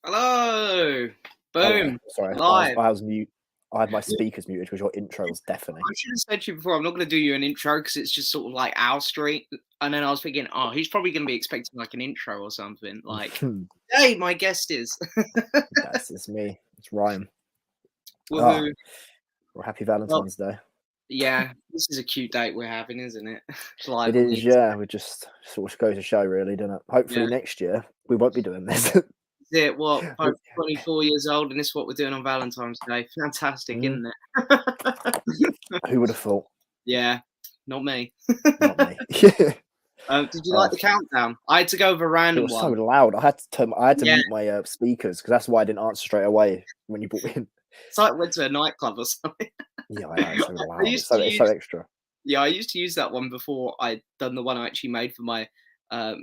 Hello. Boom. Sorry, Live. I was mute. I had my speakers muted because your intro was deafening. I should have said to you before, I'm not going to do you an intro because it's just sort of like our street. And then I was thinking, oh, he's probably going to be expecting like an intro or something. Like, hey, my guest is. It's me. It's Ryan. Woohoo. Well, happy Valentine's Day. Yeah, this is a cute date we're having, isn't it? It is, yeah. We just sort of goes to show, really, doesn't it? Hopefully next year we won't be doing this. Is it what? I'm 24 years old, and this is what we're doing on Valentine's Day. Fantastic, isn't it? Who would have thought? Yeah, not me. Not me. Did you like the countdown? I had to go with a random one. It was so loud. I had to mute my speakers because that's why I didn't answer straight away when you brought in. It's like I went to a nightclub or something. Yeah, I know, so loud. It's so extra. Yeah, I used to use that one before I'd done the one I actually made for my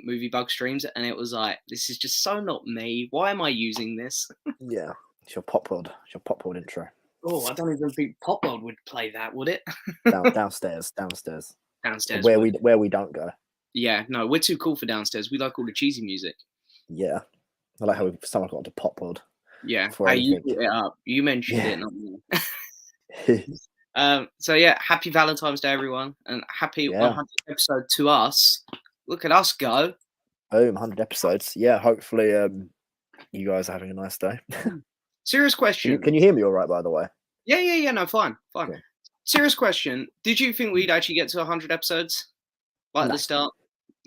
movie bug streams, and it was like, this is just so not me. Why am I using this? Yeah, it's your pop world. It's your pop world intro. Oh, I don't even think Pop World would play that, would it? Downstairs. Where we don't go. Yeah, no, we're too cool for downstairs. We like all the cheesy music. Yeah, I like how someone got onto Pop World. Yeah, you put it up. You mentioned it, not me. So yeah, happy Valentine's Day, everyone, and happy 100th episode to us. Look at us go. Boom, 100 episodes. Yeah, hopefully you guys are having a nice day. Serious question. Can you hear me all right, by the way? Yeah, no, fine. Cool. Serious question. Did you think we'd actually get to 100 episodes? At the start?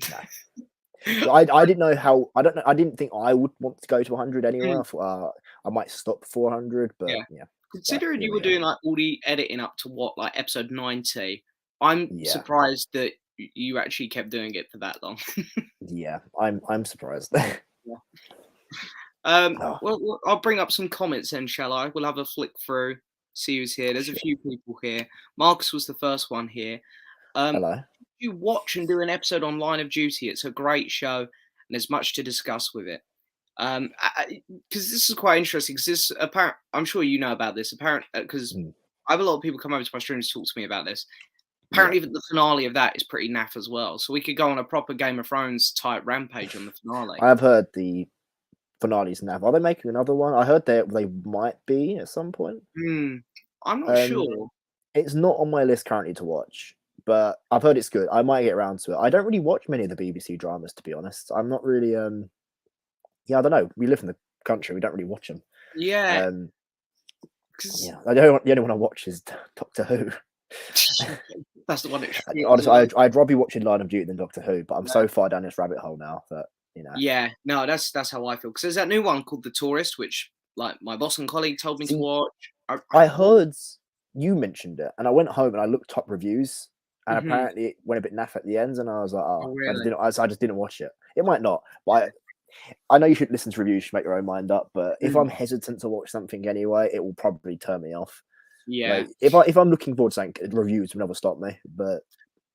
No. I didn't know how. I don't know. I didn't think I would want to go to 100 anyway. I thought I might stop 400, but yeah. Considering you were doing like all the editing up to what, like episode 90, I'm surprised that you actually kept doing it for that long. Yeah, I'm surprised. Well, I'll bring up some comments then, shall I? We'll have a flick through, see who's here. There's a few people here. Marcus was the first one here. Hello. You watch and do an episode on Line of Duty. It's a great show, and there's much to discuss with it. Because this is quite interesting. Because this apparent, I'm sure you know about this. Because I have a lot of people come over to my streams to talk to me about this. Apparently, the finale of that is pretty naff as well. So we could go on a proper Game of Thrones type rampage on the finale. I've heard the finale's naff. Are they making another one? I heard they might be at some point. I'm not sure. It's not on my list currently to watch, but I've heard it's good. I might get around to it. I don't really watch many of the BBC dramas, to be honest. I'm not really. I don't know. We live in the country. We don't really watch them. Yeah. The only one I watch is Doctor Who. That's the one. Honestly, I'd rather be watching Line of Duty than Doctor Who, but I'm so far down this rabbit hole now that Yeah, no, that's how I feel. Because there's that new one called The Tourist, which like my boss and colleague told me to watch. I heard you mentioned it, and I went home and I looked up reviews, and apparently it went a bit naff at the end, and I was like, really? I just didn't watch it. It might not, but I know you should listen to reviews to make your own mind up. But if I'm hesitant to watch something anyway, it will probably turn me off. Yeah. Like, if I'm looking forward to something, reviews will never stop me. But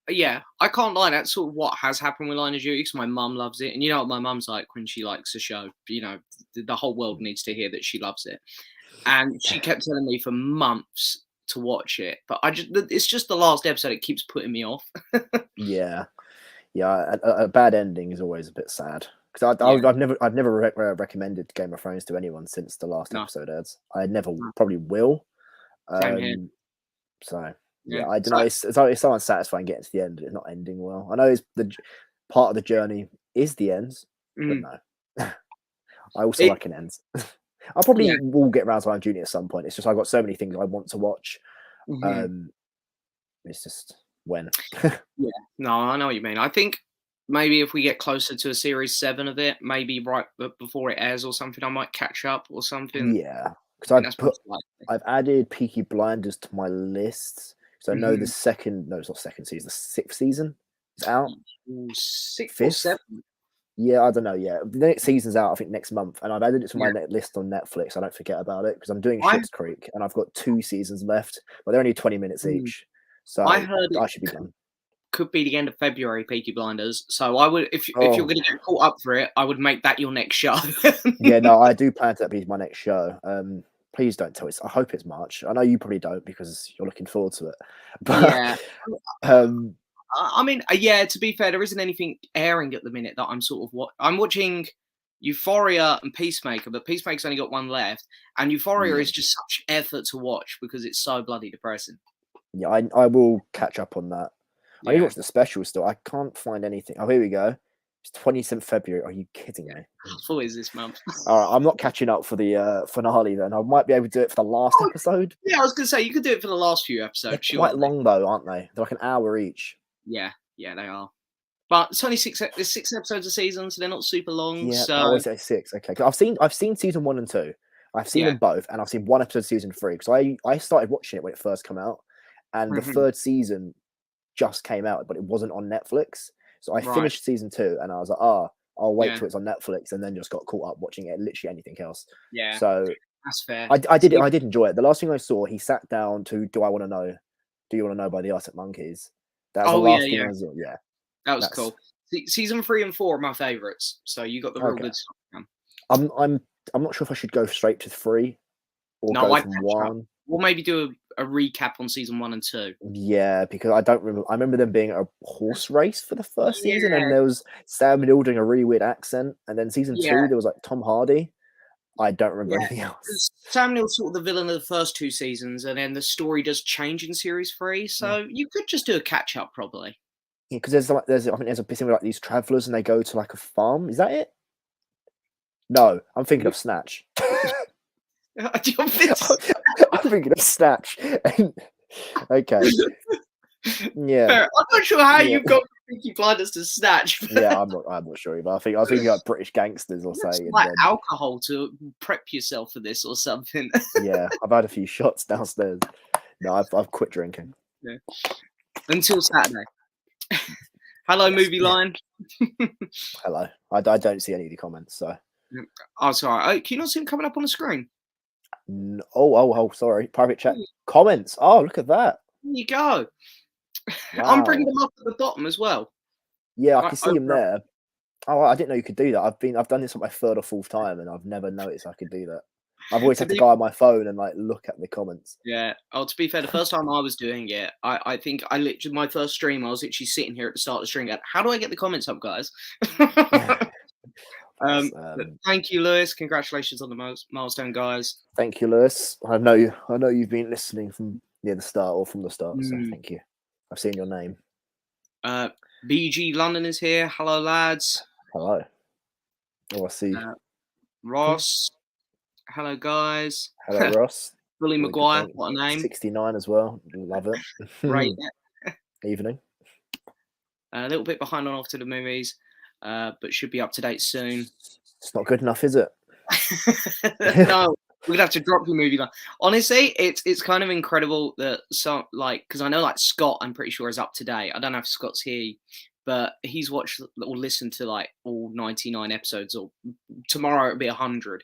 yeah, I can't lie. That's sort of what has happened with Line of Duty because my mum loves it, and you know what my mum's like when she likes a show. You know, the whole world needs to hear that she loves it, and she kept telling me for months to watch it, but it's just the last episode. It keeps putting me off. Yeah. A bad ending is always a bit sad because I've never recommended Game of Thrones to anyone since the last episode airs. I never probably will. Same here. So yeah, I don't know. It's so unsatisfying getting to the end. It's not ending well. I know it's the part of the journey is the ends, but no. I also like an end. I probably will get around to Line of Duty at some point. It's just I've got so many things I want to watch. It's just when. Yeah, no, I know what you mean. I think maybe if we get closer to a series 7 of it, maybe right before it airs or something, I might catch up or something. Yeah, I think because that's most likely. I've added Peaky Blinders to my list, so I know the Mhm. second. No, it's not second season. The 6th season is out. Ooh, 6th or 5th. 7th? Yeah, I don't know. Yeah, the next season's out. I think next month, and I've added it to my Yeah. list on Netflix. I don't forget about it because I'm doing I Schitt's Creek, and I've got 2 seasons left, but they're only 20 minutes mm, each, I so heard it I should be done. could be the end of February, Peaky Blinders. So I would, if you're Oh, gonna get caught up for it, I would make that your next show. yeah, no, I do plan to that be my next show. Please don't tell us. I hope it's March. I know you probably don't because you're looking forward to it, but Yeah. um, I mean, yeah, to be fair, there isn't anything airing at the minute that I'm sort of I'm watching Euphoria and Peacemaker, but Peacemaker's only got one left, and Euphoria yeah, is just such effort to watch because it's so bloody depressing. yeah, I will catch up on that. I need to Yeah, watch the special still. I can't find anything. Oh, here we go. It's 27th February. Are you kidding yeah. me? I thought it was this month. All right, I'm not catching up for the finale then. I might be able to do it for the last Oh, episode. yeah, I was gonna say you could do it for the last few They're episodes, quite surely. long though, aren't they? They're like an hour each. Yeah, yeah, they are. But it's only there's 6 episodes a season, so they're not super long. Yeah, I So always say 6. Okay, 'cause I've seen season 1 and 2. I've seen yeah, them both, and I've seen one episode of season 3 because I started watching it when it first came out, and the mhm, third season just came out, but it wasn't on Netflix. So I right, finished season 2, and I was like, oh, I'll wait yeah, till it's on Netflix, and then just got caught up watching it, literally anything else. yeah, So that's fair. I See, did enjoy it. The last thing I saw, he sat down to Do I Want to Know? Do You Want to Know by the Arctic Monkeys? That was the oh yeah, last thing yeah, I saw. Yeah, that was that's cool. Season 3 and 4 are my favorites, so you got the real okay. good stuff. Man. I'm I'm I'm not sure if I should go straight to 3 or No, go I'd from catch up. 1. We'll maybe do a recap on season 1 and 2. Yeah, because I don't remember. I remember them being at a horse race for the first season, and Yeah, there was Sam Neill doing a really weird accent, and then season yeah, 2 there was like Tom Hardy. I don't remember yeah. anything else. 'Cause Sam Neill's sort of the villain of the first 2 seasons, and then the story does change in series 3, Yeah, so you could just do a catch up, probably. yeah, because there's I think there's a bit of like these travelers, and they go to like a farm. Is that it? No, I'm thinking of Snatch. Do you want this? I'm thinking of Snatch. Okay, yeah, Fair. I'm not sure how yeah, you've got Peaky Blinders to Snatch. yeah. I'm not sure either. I was thinking like British gangsters or That's something, and like then alcohol to prep yourself for this or something. yeah, I've had a few shots downstairs. No, I've quit drinking. Yeah. Until Saturday. Hello, Yes. movie line. Hello. I don't see any of the comments. So. Oh, sorry. Can you not see them coming up on the screen? Oh. Sorry. Private chat comments. Oh, look at that. There you go. I'm bringing Wow. them up at the bottom as well. Yeah, I Right can see them there. Oh, I didn't know you could do that. I've done this on my 3rd or 4th time, and I've never noticed I could do that. I've always To had to be, go on my phone and like look at the comments. yeah. Oh, to be fair, the first time I was doing it, I think I literally my first stream, I was literally sitting here at the start of the stream. Going, how do I get the comments up, guys? That's, But thank you, Lewis. Congratulations on the milestone, guys. thank you, Lewis. I know you've been listening from near the start or from the start. So thank you. I've seen your name. BG London is here. Hello, lads. Hello. Oh, I see. Ross. Hello, guys. Hello, Ross. Billy Maguire. What a name. 69 as well. Love it. Great. Evening. A little bit behind on Off to the Movies, but should be up to date soon. It's not good enough, is it? No, we're gonna have to drop your movie line. Honestly, it's kind of incredible that some because I know like Scott, I'm pretty sure is up to date. I don't know if Scott's here, but he's watched or listened to like all 99 episodes, or tomorrow it'll be 100.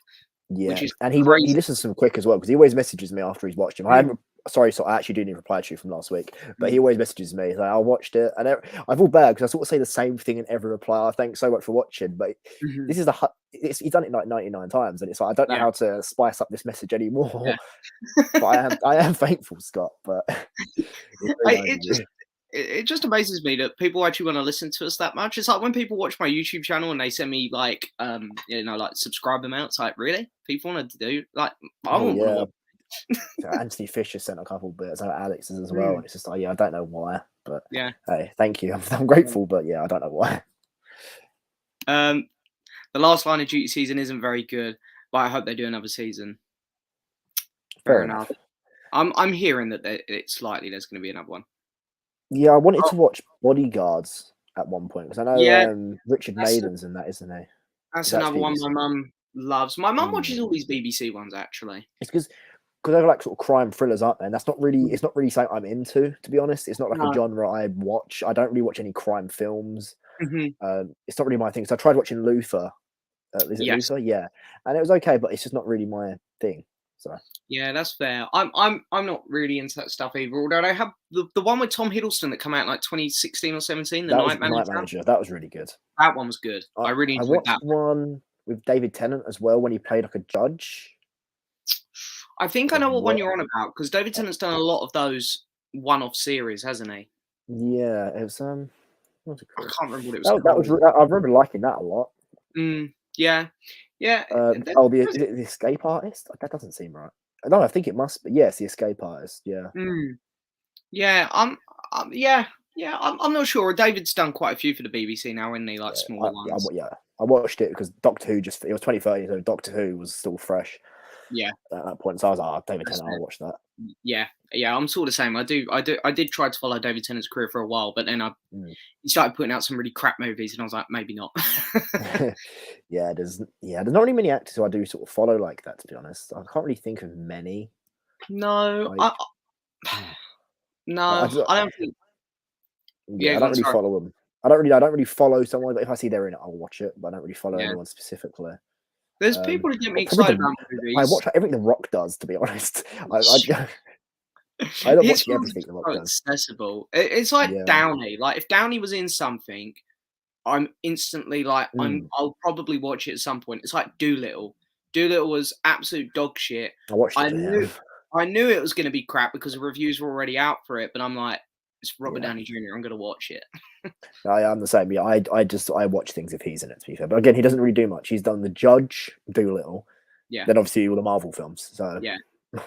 Yeah, Which is and he listens to them quick as well because he always messages me after he's watched him. I haven't. Sorry, so I actually didn't reply to you from last week, but he always messages me. He's like, I watched it, and I feel bad because I sort of say the same thing in every reply. Oh, thanks so much for watching, but this is he's done it like 99 times, and it's like I don't know how to spice up this message anymore. Yeah. But I am thankful, Scott. But it just amazes me that people actually want to listen to us that much. It's like when people watch my YouTube channel and they send me like like subscribe amounts. Like really, people want to do like I want to. Anthony Fisher sent a couple bits, Alex's as well, and it's just like I don't know why, but hey, thank you. I'm grateful, but I don't know why. The last Line of Duty season isn't very good, but I hope they do another season. Fair enough. I'm hearing that it's likely there's going to be another one. Yeah, I wanted Oh, to watch Bodyguards at one point because I yeah, know Richard that's Madden's in that, isn't he? that's That's another one my BBC. mum loves. My mum Mm. watches all these BBC ones actually. It's because they're like sort of crime thrillers, aren't they? And that's not really Mm. it's not really something I'm into, to be honest. It's not like a No. genre I watch. I don't really watch any crime films. Mhm. It's not really my thing. So I tried watching Luther. Is it Yes. Luther? Yeah, and it was okay, but it's just not really my thing. So Yeah, that's fair. I'm not really into that stuff either. Although I have the one with Tom Hiddleston that came out in like 2016 or 17, The that was Night The Night Manager. Manager. That was really good. That one was good. I, I really I enjoyed that. watched one with David Tennant as well when he played like a judge. I think I Of know what one what? you're on about because David Tennant's done a lot of those one-off series, hasn't he? Yeah, it was what's it I called? can't remember what it was That was called. I remember liking that a lot. Yeah, yeah. The Escape Artist. That doesn't seem right. No, I think it must be. Yes, the Escape Artist. Yeah. Yeah. I'm not sure. David's done quite a few for the BBC now, isn't he? Like smaller ones. I watched it because Doctor Who it was 2030, so Doctor Who was still fresh Yeah. at that point. So I was like, oh, David That's Tennant, I'll watch that. Yeah, I'm sort of the same. I did try to follow David Tennant's career for a while, but then he started putting out some really crap movies, and I was like, maybe not. There's not really many actors who I do sort of follow like that, to be honest. I can't really think of many. No, Like, no, I don't think. I don't really follow them. I don't really follow someone, but if I see they're in it, I'll watch it. But I don't really follow anyone specifically. There's people who get me Probably excited about movies. I watch everything The Rock does, to be honest. I don't watch everything The Rock does. Accessible. It's like Downey. Like if Downey was in something, I'm instantly like, I'll probably watch it at some point. It's like Doolittle. Doolittle was absolute dog shit. I watched it. I knew it was going to be crap because the reviews were already out for it, but I'm like, it's Robert Downey Jr. I'm going to watch it. I'm the same. Yeah, I watch things if he's in it, to be fair. But again, he doesn't really do much. He's done The Judge, Doolittle. Yeah. Then obviously all the Marvel films. So yeah.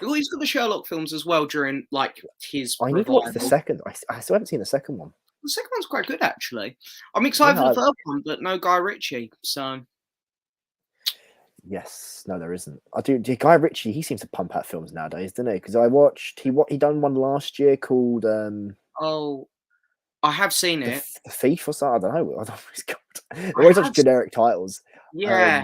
Well, he's got the Sherlock films as well during like his. I need to watch the second. I still haven't seen the second one. The second one's quite good, actually. I'm excited for the third one, but no Guy Ritchie. So. Yes, no, there isn't. I do. Guy Ritchie, he seems to pump out films nowadays, doesn't he? Because I watched he done one last year called Oh, I have seen it. The Thief or something. I don't know. I don't know what it's called. They're always such generic titles. Yeah.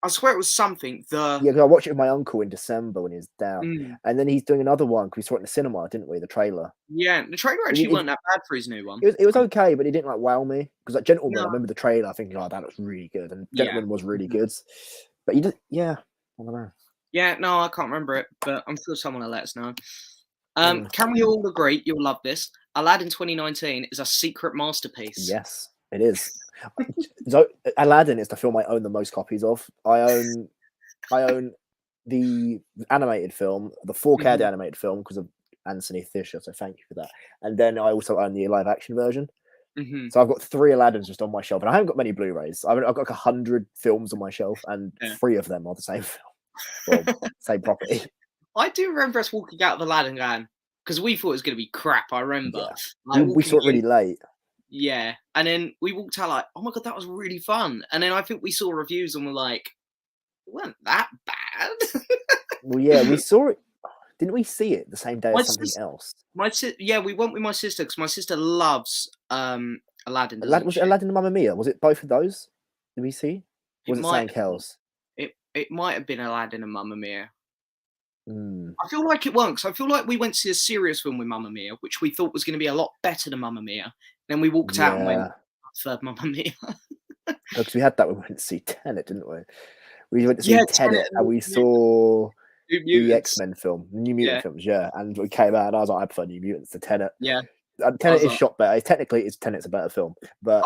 I swear it was something. Because I watched it with my uncle in December when he was down, and then he's doing another one because we saw it in the cinema, didn't we? The trailer. Yeah, the trailer actually wasn't that bad for his new one. It was okay, but it didn't like wow me because like Gentleman. I remember the trailer thinking, "Oh, that looks really good," and Gentleman was really good. But he did, I don't know. Yeah, no, I can't remember it, but I'm sure someone will let us know. Can we all agree? You'll love this. Aladdin 2019 is a secret masterpiece. Yes, it is. So Aladdin is the film I own the most copies of. I own the animated film, the 4K animated film because of Anthony Fisher. So thank you for that. And then I also own the live action version. So I've got 3 Aladdins just on my shelf, and I haven't got many Blu-rays. I've got like 100 films on my shelf, and 3 of them are the same film, well, same property. I do remember us walking out of Aladdin going because we thought it was going to be crap. I remember we saw it really late. Yeah, and then we walked out like, oh my god, that was really fun. And then I think we saw reviews and we're like, it wasn't that bad. Well, yeah, we saw it. Didn't we see it the same day as something else? We went with my sister because my sister loves Aladdin. Was it Aladdin and Mamma Mia? Was it both of those? Did we see? Was it something else? It might have been Aladdin and Mamma Mia. I feel like it won't, because I feel like we went to see a serious film with Mamma Mia, which we thought was going to be a lot better than Mamma Mia. Then we walked out and went, third Mamma Mia. Because we had that when we went to see Tenet, didn't we? We went to see Tenet and we saw the X-Men film, New Mutant films, and we came out and I was like, I prefer New Mutants to Tenet. Yeah. Tenet is shot better. Technically, Tenet's a better film. But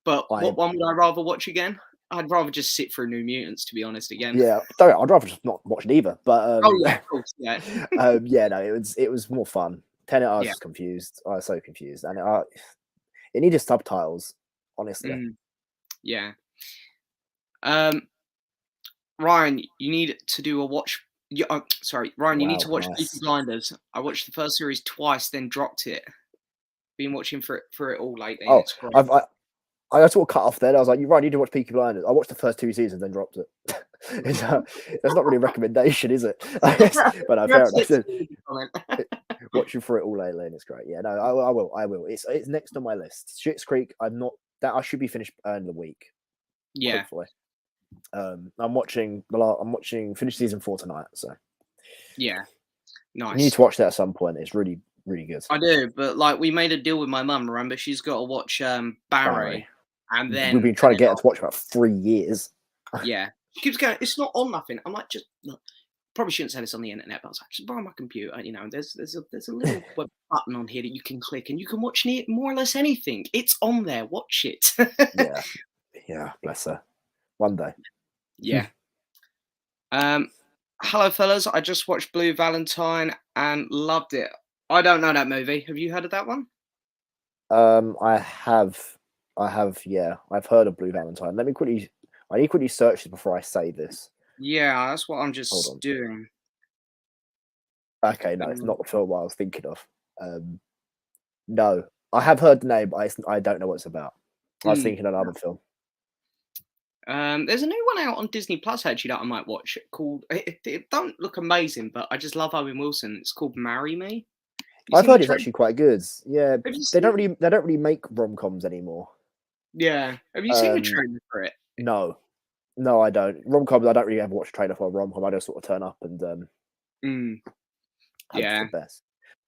but what one would I rather watch again? I'd rather just sit through New Mutants, to be honest, again. Yeah, I'd rather just not watch it either. But of course, no, it was more fun. Tenet, I was just confused. I was so confused, and it needed subtitles, honestly. Yeah. Ryan, you need to do a watch. Ryan, you need to watch Peaky Blinders. I watched the first series twice, then dropped it. Been watching for it all lately. Oh, it's great. I sort of cut off there. I was like, "You're right. You need to watch Peaky Blinders." I watched the first 2 seasons, then dropped it. That's not really a recommendation, is it? But fair enough. watching through it all lately, and it's great. Yeah, no, I will. It's next on my list. Schitt's Creek. I'm not that. I should be finished in the week. Yeah. Hopefully. I'm watching finish season 4 tonight. So yeah, nice. You need to watch that at some point. It's really, really good. I do, but like we made a deal with my mum. Remember, she's got to watch Barry, and then we've been trying to get her to watch about 3 years. Yeah, she keeps going. It's not on nothing. I'm like, just look, probably shouldn't say this on the internet, but I was like, just borrow my computer. You know, there's a little button on here that you can click, and you can watch more or less anything. It's on there. Watch it. yeah, bless her. One day. Yeah. Hello, fellas. I just watched Blue Valentine and loved it. I don't know that movie. Have you heard of that one? I have. Yeah, I've heard of Blue Valentine. I need to quickly search this before I say this. Yeah, that's what I'm just doing. Okay, no, it's not the film I was thinking of. No, I have heard the name, but I don't know what it's about. I was thinking of another film. There's a new one out on Disney Plus actually that I might watch called. It don't look amazing, but I just love Owen Wilson. It's called Marry Me. I've heard it's actually quite good. Yeah, they don't really make rom-coms anymore. Yeah, have you seen the trailer for it? No, I don't. Rom-coms, I don't really ever watch a trailer for a rom-com. I just sort of turn up and yeah, the best.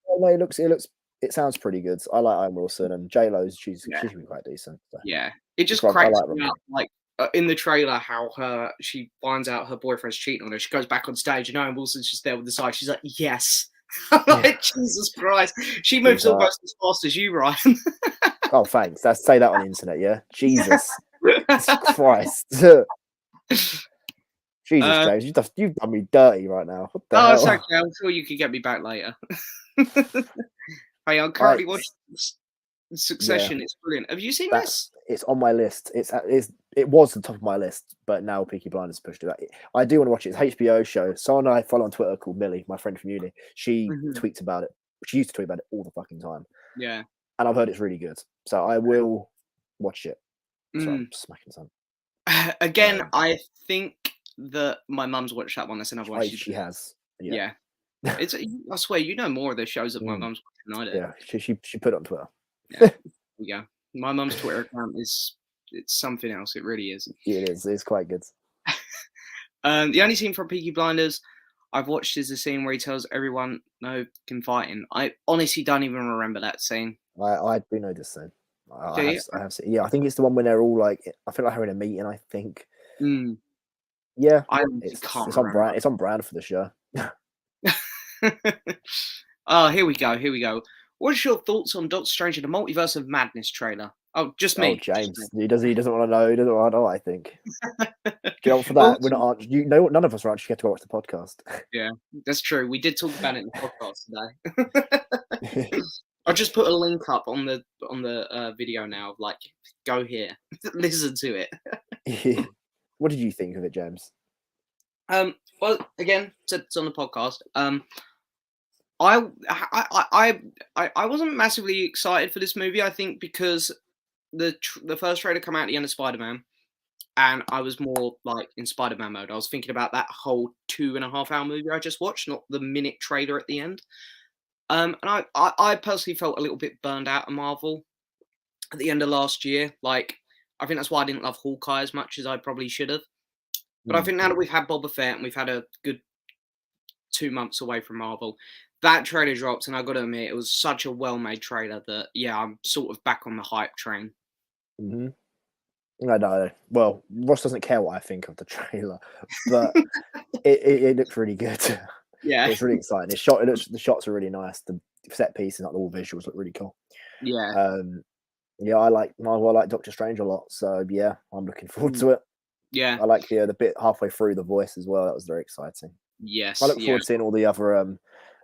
Oh, no, it sounds pretty good. I like Owen Wilson and J-Lo's. She's been quite decent. So. Yeah, it just cracks me up. Like in the trailer, how she finds out her boyfriend's cheating on her. She goes back on stage, and Owen Wilson's just there with the side. She's like, "Yes." Like, Jesus Christ, she moves almost as fast as you, Ryan. Oh, thanks. Say that on the internet, yeah. Jesus Christ. Jesus, James, you've done me dirty right now. What the hell? It's okay. I'm sure you could get me back later. Hey, I'm currently watching Succession. Yeah. It's brilliant. Have you seen this? It's on my list. It was the top of my list, but now Peaky Blinders pushed it. I do want to watch it. It's an HBO show. Someone I follow on Twitter called Millie, my friend from uni. She tweets about it. She used to tweet about it all the fucking time. Yeah. And I've heard it's really good. So I will watch it. So I'm smacking some. Again, I think that my mum's watched that one. That's another one. She has. Yeah. It's. I swear, you know more of the shows that my mum's watching than I do. Yeah, she put it on Twitter. Yeah. There you go. My mum's Twitter account it's something else. It really is. It is. It's quite good. The only scene from Peaky Blinders I've watched is the scene where he tells everyone no confiding. I honestly don't even remember that scene. I do know this scene. I have seen. Yeah, I think it's the one when they're all like. I feel like having a meeting. I think. Yeah, it's on brand. It's on brand for the show. Oh, here we go. What's your thoughts on Doctor Strange in the Multiverse of Madness trailer? Oh, just me. Oh, James. He doesn't want to know. He doesn't want to know, I think. For that, we're not. None of us are actually get to watch the podcast. Yeah, that's true. We did talk about it in the podcast today. I'll just put a link up on the video now. Like, go here, listen to it. What did you think of it, James? Well, again, it's on the podcast. I wasn't massively excited for this movie. I think because the first trailer came out at the end of Spider-Man, and I was more like in Spider-Man mode. I was thinking about that whole 2.5 hour movie I just watched, not the minute trailer at the end. And I personally felt a little bit burned out of Marvel at the end of last year. Like, I think that's why I didn't love Hawkeye as much as I probably should have. But I think now that we've had Boba Fett and we've had a good 2 months away from Marvel, that trailer dropped, and I got to admit, it was such a well-made trailer that, yeah, I'm sort of back on the hype train. No. Well, Ross doesn't care what I think of the trailer, but it looks really good. Yeah, it's really exciting. The shots are really nice. The set pieces, like all visuals, look really cool. Yeah. I like Doctor Strange a lot. So yeah, I'm looking forward to it. Yeah, I like the bit halfway through the voice as well. That was very exciting. Yes, I look forward to seeing all the other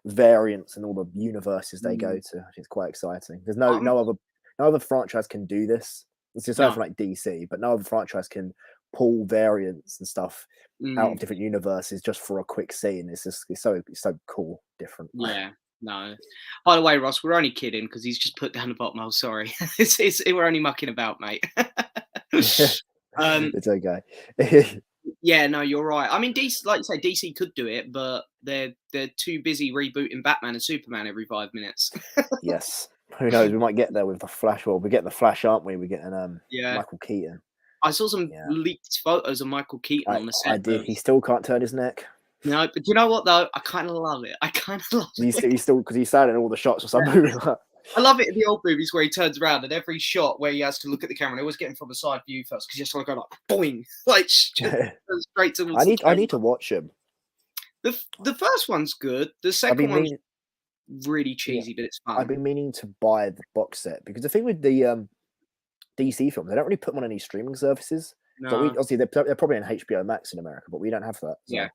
variants and all the universes they go to. It's quite exciting. There's no other franchise can do this. It's just something like DC, but no other franchise can pull variants and stuff out of different universes just for a quick scene. It's so cool, different. Yeah. No. By the way, Ross, we're only kidding because he's just put down the bottom. Oh, sorry. We're only mucking about, mate. It's okay. Yeah, no, you're right. I mean, DC, like you say, DC could do it, but they're too busy rebooting Batman and Superman every 5 minutes. Yes. Who knows? We might get there with the Flash. Well, we're getting the Flash, aren't we? We're getting Yeah. Michael Keaton. I saw some leaked photos of Michael Keaton on the set. I did. He still can't turn his neck. No, but you know what though? I kind of love it. I kind of love it. He's still because he's sad in all the shots or something. I love it in the old movies where he turns around and every shot where he has to look at the camera, they always get him from a side view first because you just want to go like boing, like straight to. I need to watch him. The first one's good. The second one's really cheesy, but it's fun. I've been meaning to buy the box set because the thing with the DC films, they don't really put them on any streaming services. No. So obviously they're probably on HBO Max in America, but we don't have that. So. Yeah,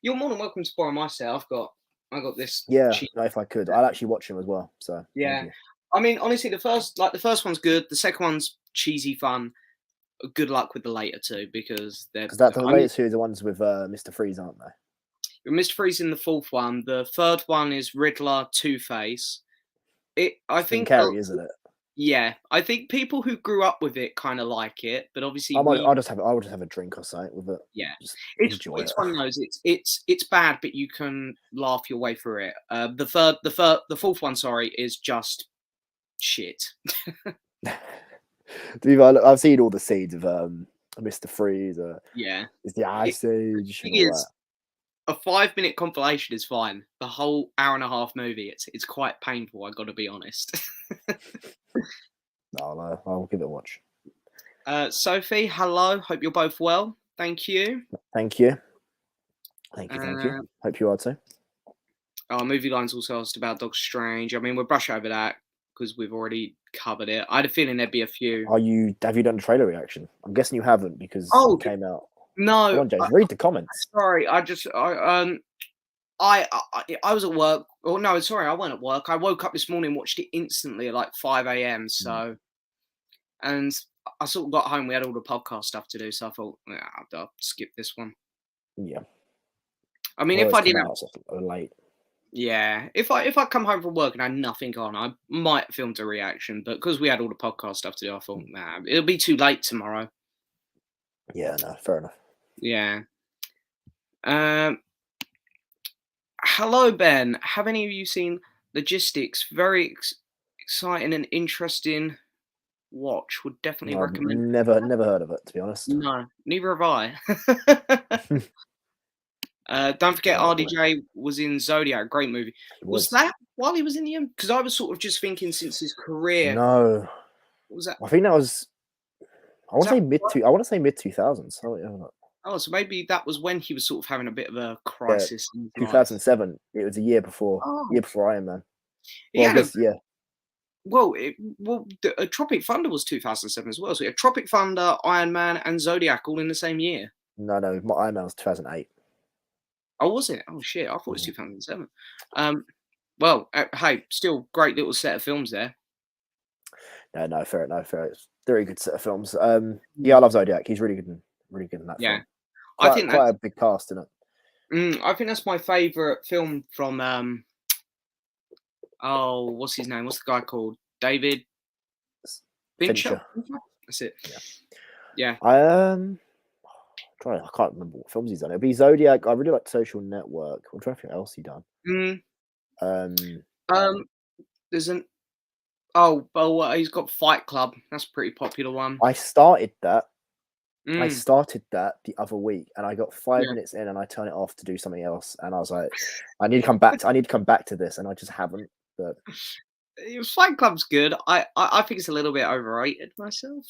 you're more than welcome to borrow my set. I got this. Yeah, if I could, I'll actually watch him as well. So yeah, I mean, honestly, the first one's good. The second one's cheesy fun. Good luck with the later two because the later two are the ones with Mr. Freeze, aren't they? Mr. Freeze in the fourth one. The third one is Riddler, Two-Face. I think Carrey, isn't it? Yeah, I think people who grew up with it kind of like it, but obviously I'll just have a drink or something with it. Yeah, it's one of those. It's bad, but you can laugh your way through it. The fourth one, sorry, is just shit. I've seen all the scenes of Mr. Freeze. It's the Ice Age. A 5-minute compilation is fine. The whole hour and a half movie, it's quite painful. I got to be honest. I'll give it a watch. Sophie, hello. Hope you're both well. Thank you. Thank you. Thank you. Hope you are too. Movie Lines also asked about Doctor Strange. I mean, we'll brush over that because we've already covered it. I had a feeling there'd be a few. Have you done a trailer reaction? I'm guessing you haven't because it came out. No. Come on, James, read the comments. Sorry, I was at work. Oh no, sorry, I wasn't at work. I woke up this morning, watched it instantly at like 5 a.m. So, and I sort of got home. We had all the podcast stuff to do, so I thought I'll skip this one. Yeah. I mean, if I didn't late. Yeah, if I come home from work and I had nothing on, I might have filmed a reaction. But because we had all the podcast stuff to do, I thought, it'll be too late tomorrow. Yeah, no, fair enough. Yeah. Hello, Ben. Have any of you seen Logistics? Very exciting and interesting watch. Would definitely recommend. Never heard of it, to be honest. No, neither have I. Don't forget, RDJ was in Zodiac. Great movie. Was that while he was in the end? Because I was sort of just thinking since his career. No. What was that? I think that was. I want to say mid 2000s. Oh, so maybe that was when he was sort of having a bit of a crisis. Yeah, 2007. It was a year before. Iron Man. Well, Tropic Thunder was 2007 as well. So we had Tropic Thunder, Iron Man, and Zodiac all in the same year. No, Iron Man was 2008. Oh, was it? Oh shit! I thought it was 2007. Well, hey, still great little set of films there. No, fair enough. It's very good set of films. Yeah, I love Zodiac. He's really good in that. Yeah, film. I think quite a big cast in it. I think that's my favorite film from. What's his name? What's the guy called? David Fincher. That's it. Yeah. I can't remember what films he's done. It'll be Zodiac. I really like Social Network. I'm trying to think what else he done. There's an. He's got Fight Club. That's a pretty popular one. I started that. I started that the other week, and I got 5 minutes in, and I turned it off to do something else. And I was like, I need to come back to this, and I just haven't. But Fight Club's good. I think it's a little bit overrated myself.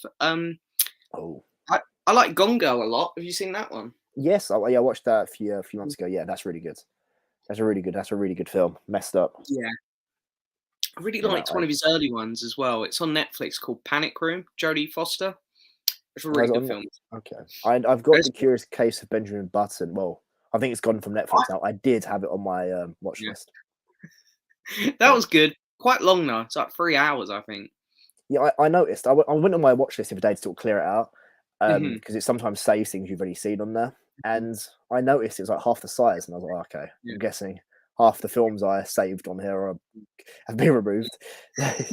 I like Gone Girl a lot. Have you seen that one? Yes, I watched that a few months ago. Yeah, that's really good. That's a really good film. Messed up. Yeah. I really liked one of his early ones as well. It's on Netflix called Panic Room. Jodie Foster. It's a really good film. Okay. I've got The Curious Case of Benjamin Button. Well, I think it's gone from Netflix now. I did have it on my watch list. That was good. Quite long though. It's like 3 hours, I think. Yeah, I noticed. I went on my watch list the other day to sort of clear it out because it sometimes saves things you've already seen on there. And I noticed it was like half the size, and I was like, okay, I'm guessing half the films I saved on here have been removed. I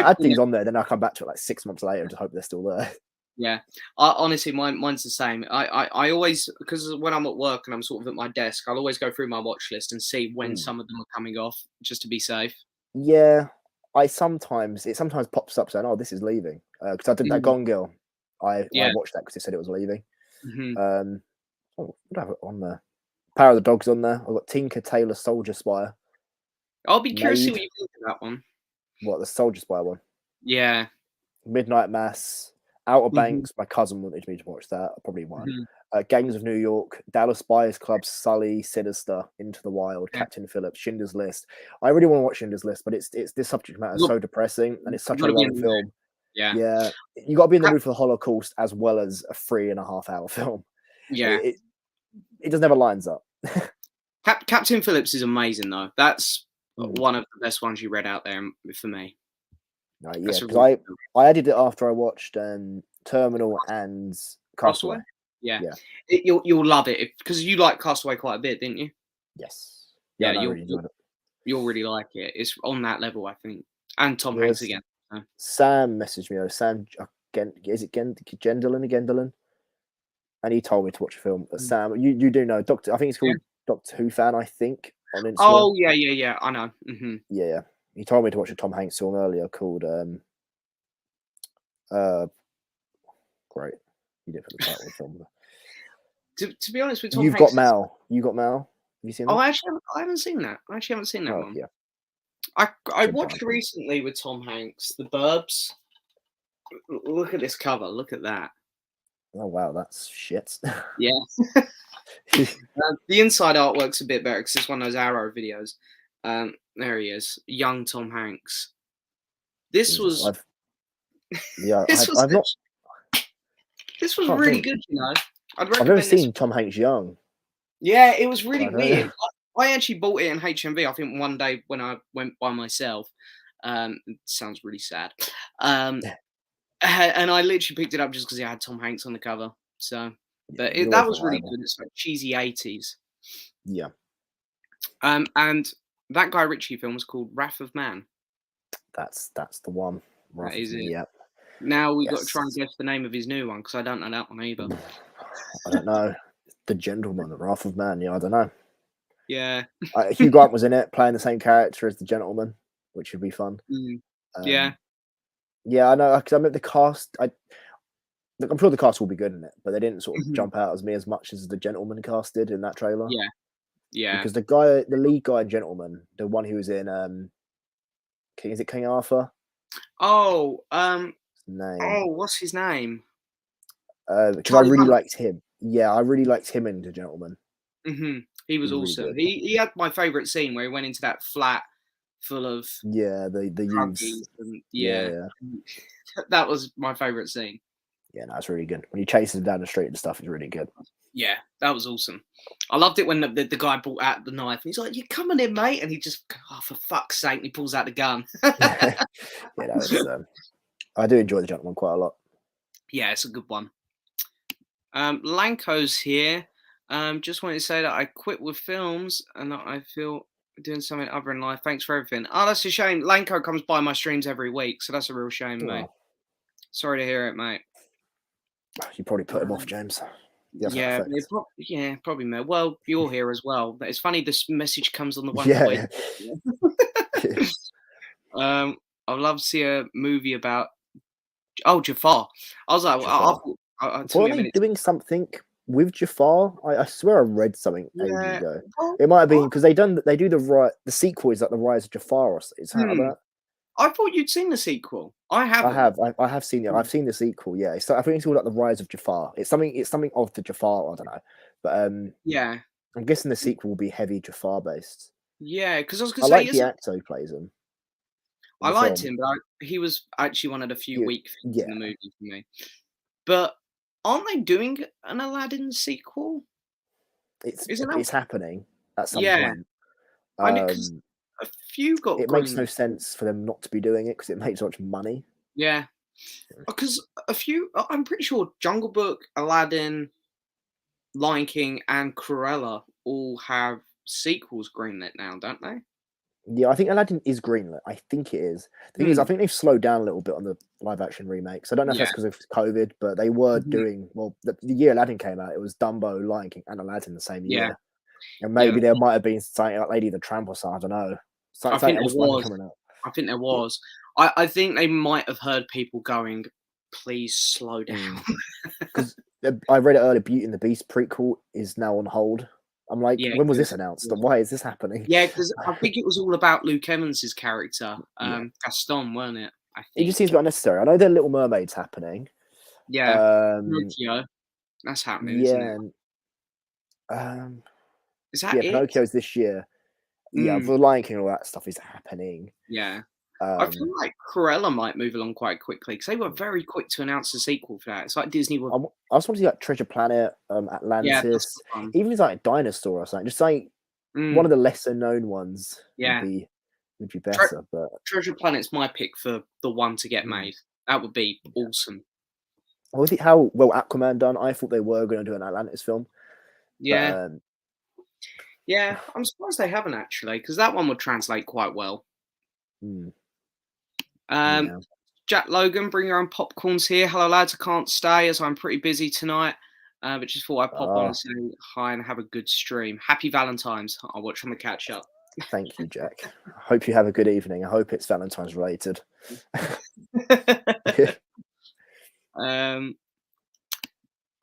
add things on there, then I come back to it like 6 months later and just hope they're still there. Yeah. Honestly, mine's the same. I always, because when I'm at work and I'm sort of at my desk, I'll always go through my watch list and see when Mm. some of them are coming off, just to be safe. Yeah, it sometimes pops up saying, "Oh, this is leaving," because I did that Mm, Gone Girl. I yeah. watched that because it said it was leaving. Mhm. Oh, what do I have it on there? Power of the Dog's on there. I've got Tinker Tailor Soldier Spy. I'll be curious to see Made. what you think of that one. What, the Soldier Spy one? Yeah. Midnight Mass. Outer Mhm, Banks. My cousin wanted me to watch that. I probably won't. mhm. Gangs of New York, Dallas Buyers Club, Sully, Sinister, Into the Wild, Yeah. Captain Phillips, Schindler's List. I really want to watch Schindler's List, but it's this subject matter is You so depressing and it's you such a gotta be in long the mood. film. Yeah. Yeah, you got to be in the Cap mood for the Holocaust as well as a 3.5 hour film. yeah. It, it, it just never lines up. Captain Phillips is amazing, though. That's Mm. one of the best ones you read out there, for me. Yeah, That's a because really good I added it after I watched Terminal and Castaway? Castaway. Yeah. Yeah. You'll love it because you liked Castaway quite a bit, didn't you? Yes. Yeah, Yeah, no, I really enjoyed it. you'll really like it. It's on that level, I think. And Tom Yeah, Hanks again. So. Sam messaged me. Sam, is it Gendolin? And he told me to watch a film. Mm. Sam, you do know Doctor. I think it's Yeah. called Doctor Who fan. I think on Instagram. Oh, yeah. I know. Mhm. Yeah. He told me to watch a Tom Hanks film earlier called uh great. You didn't put the title of the film. To be honest with Tom You've got Hanks, it's Mal. You got Mal. Have you seen oh, that? I haven't seen that. I actually haven't seen that Oh one. yeah. I Jim watched Brown. recently with Tom Hanks, The Burbs. Look at this cover. Look at that. Oh wow, that's shit. Yeah. The inside artwork's a bit better because it's one of those Arrow videos. There he is, young Tom Hanks. This Jesus, was I've this was not. this was Can't really think. good. I'd I've never recommend this. seen Tom Hanks young. Yeah, it was really I don't. weird. I actually bought it in HMV. I think one day when I went by myself. It sounds really sad. Um, and I literally picked it up just because it had Tom Hanks on the cover. So, Yeah, but he's that always was really reliable. good. It's like cheesy 80s. Yeah, And that Guy Ritchie film was called Wrath of Man. that's the one. That Rough of is me. it. Yep. Now we got to try and Yes. guess the name of his new one because I don't know that one either. I don't know. The Gentleman, the Wrath of Man. Yeah, I don't know. Yeah. Hugh Grant was in it, playing the same character as the Gentleman, which would be fun. Yeah. Yeah, I know. Because I meant the cast. I'm sure the cast will be good in it, but they didn't sort of jump out as me as much as the Gentleman cast did in that trailer. Yeah. Yeah. Because the lead guy in Gentleman, the one who was in is it King Arthur? Oh, Name. what's his name? Because I Charlie really Hunnam. liked him. Yeah, I really liked him in The Gentleman. He He was was really awesome. good. He had my favorite scene where he went into that flat full of Yeah, the youths. druggies and Yeah. that was my favorite scene. Yeah, no, it's really good. When he chases him down the street and stuff, it's really good. Yeah, that was awesome. I loved it when the guy brought out the knife and he's like, "You coming in, mate?" And he just, oh, for fuck's sake, and he pulls out the gun. Yeah, no, it's I do enjoy The Gentleman quite a lot. Yeah, it's a good one. Lanko's here. Just wanted to say that I quit with films and that I feel doing something other in life. Thanks for everything. Oh, that's a shame. Lanko comes by my streams every week, so that's a real shame, mate. Oh, Sorry to hear it, mate. you probably put him off, James. Yeah, probably, mate. Well, you're here as well. It's funny this message comes on the one. Yeah. I'd love to see a movie about Jafar. I was like, Jafar. Weren't they doing something with Jafar? I swear I read something ages ago. It might have been because they do the sequel is like the Rise of Jafar or something like that. I thought you'd seen the sequel. I haven't. I have seen it. I've seen the sequel. Yeah, I think it's called like the Rise of Jafar. It's something of the Jafar. I don't know, but yeah, I'm guessing the sequel will be heavy Jafar based. Yeah, because I was I going to say, like the actor who plays him. I liked him, but he was actually one of the few weak things in the movie for me. But aren't they doing an Aladdin sequel? It's happening at some point. I know because a few got. It makes no sense for them not to be doing it because it makes so much money. Yeah, because a few. I'm pretty sure Jungle Book, Aladdin, Lion King, and Cruella all have sequels greenlit now, don't they? Yeah, I think Aladdin is greenlit. I think it is. The thing is, I think they've slowed down a little bit on the live action remakes. I don't know if that's because of COVID, but they were doing well. The year Aladdin came out, it was Dumbo, Lion King, and Aladdin the same year. And maybe there might have been something like Lady the Tramp or something. I don't know. I think there was. I think there was. I think they might have heard people going, "Please slow down." Because I read it earlier. Beauty and the Beast prequel is now on hold. I'm like, when was this announced? Why is this happening? Yeah, because I think it was all about Luke Evans' character, Gaston, weren't it? I think. It just seems a bit unnecessary. I know there are Little Mermaids happening. Yeah, Pinocchio. That's happening, isn't it? Is that it? Pinocchio's this year. Yeah, the Lion King and all that stuff is happening. Yeah. I feel like Cruella might move along quite quickly because they were very quick to announce a sequel for that. It's like Disney were. I just want to see like Treasure Planet, Atlantis, even like Dinosaur or something. Just like one of the lesser known ones. Would be better. But Treasure Planet's my pick for the one to get made. That would be awesome. I think how well Aquaman done. I thought they were going to do an Atlantis film. Yeah. Yeah, I'm surprised they haven't actually, because that one would translate quite well. Jack Logan, bring your own popcorns here. Hello, lads. I can't stay as I'm pretty busy tonight, but just thought I'd pop on and say hi and have a good stream. Happy Valentine's. I'll watch on the catch up. Thank you, Jack. I hope you have a good evening. I hope it's Valentine's related.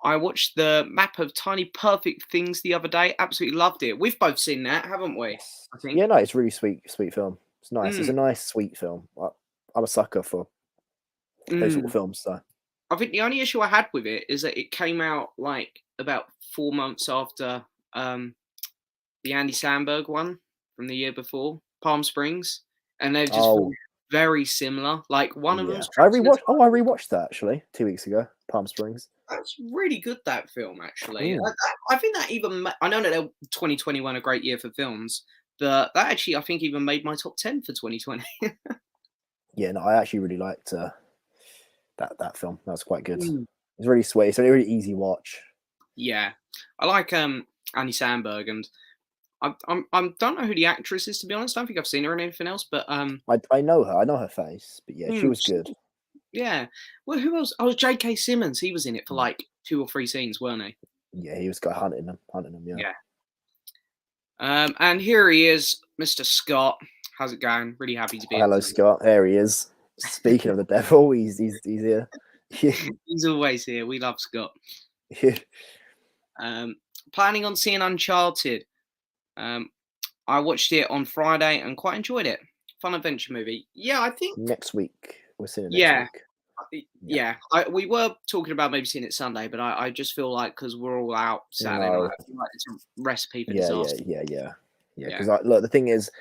I watched the Map of Tiny Perfect Things the other day. Absolutely loved it. We've both seen that, haven't we? I think. Yeah, no, it's really sweet film. It's nice. It's a nice, sweet film. I'm a sucker for those sort of films. So I think the only issue I had with it is that it came out like about 4 months after the Andy Samberg one from the year before, Palm Springs, and they're just very similar. Like one of them. I rewatched that actually 2 weeks ago. Palm Springs. That's really good, that film, actually. I think that even... I know that 2021 a great year for films, but that actually, I think, even made my top 10 for 2020. Yeah, no, I actually really liked that film. That was quite good. It's really sweet. It's a really easy watch. Yeah. I like Andy Samberg, and I don't know who the actress is, to be honest. I don't think I've seen her in anything else, but... I know her. I know her face, but yeah, she was good. Yeah. Well, who else? Oh, J.K. Simmons. He was in it for like 2 or 3 scenes, weren't he? Yeah, he was hunting them. Yeah. And here he is, Mr. Scott. How's it going? Really happy to be here. Hello, Scott. There he is. Speaking of the devil, he's here. He's always here. We love Scott. Planning on seeing Uncharted. I watched it on Friday and quite enjoyed it. Fun adventure movie. Yeah, I think next week. We're seeing it next week. Yeah. We were talking about maybe seeing it Sunday, but I just feel like because we're all out Saturday night, I feel like it's a recipe for disaster. Yeah. Because look, the thing is,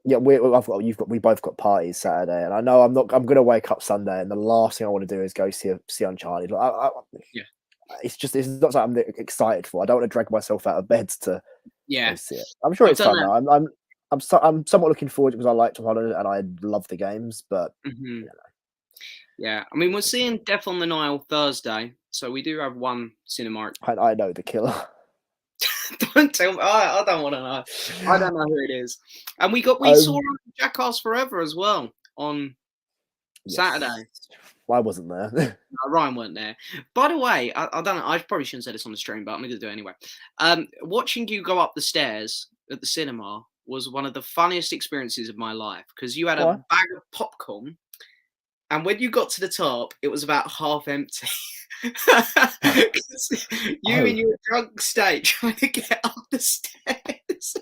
we both got parties Saturday, and I know I'm going to wake up Sunday, and the last thing I want to do is go see Uncharted. It's not something I'm excited for. I don't want to drag myself out of bed to see it. I'm sure it's fun though. I'm somewhat looking forward to it because I like Tom Holland and I love the games, but yeah, I mean, we're seeing Death on the Nile Thursday, so we do have one cinema. I know the killer. Don't tell me. I don't want to know. I don't know who it is. And we saw Jackass Forever as well on Saturday. I wasn't there. No, Ryan weren't there. By the way, I don't know. I probably shouldn't say this on the stream, but I'm going to do it anyway. Watching you go up the stairs at the cinema was one of the funniest experiences of my life because you had a bag of popcorn, and when you got to the top, it was about half empty. In your drunk state trying to get up the stairs.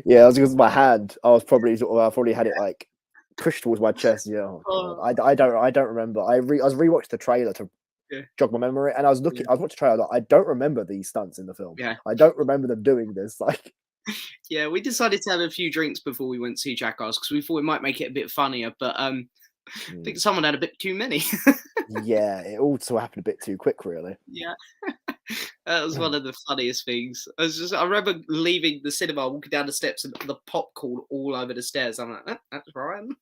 Yeah, it was because of my hand. I probably had it like pushed towards my chest. Yeah, I don't remember. I was rewatched the trailer to jog my memory, and I was watching the trailer. Like, I don't remember these stunts in the film. Yeah, I don't remember them doing this. Like. Yeah, we decided to have a few drinks before we went to see Jackass because we thought it might make it a bit funnier, but I think someone had a bit too many. Yeah, it also happened a bit too quick, really. Yeah, that was one of the funniest things. I remember leaving the cinema, walking down the steps, and the popcorn all over the stairs. I'm like, that's Ryan.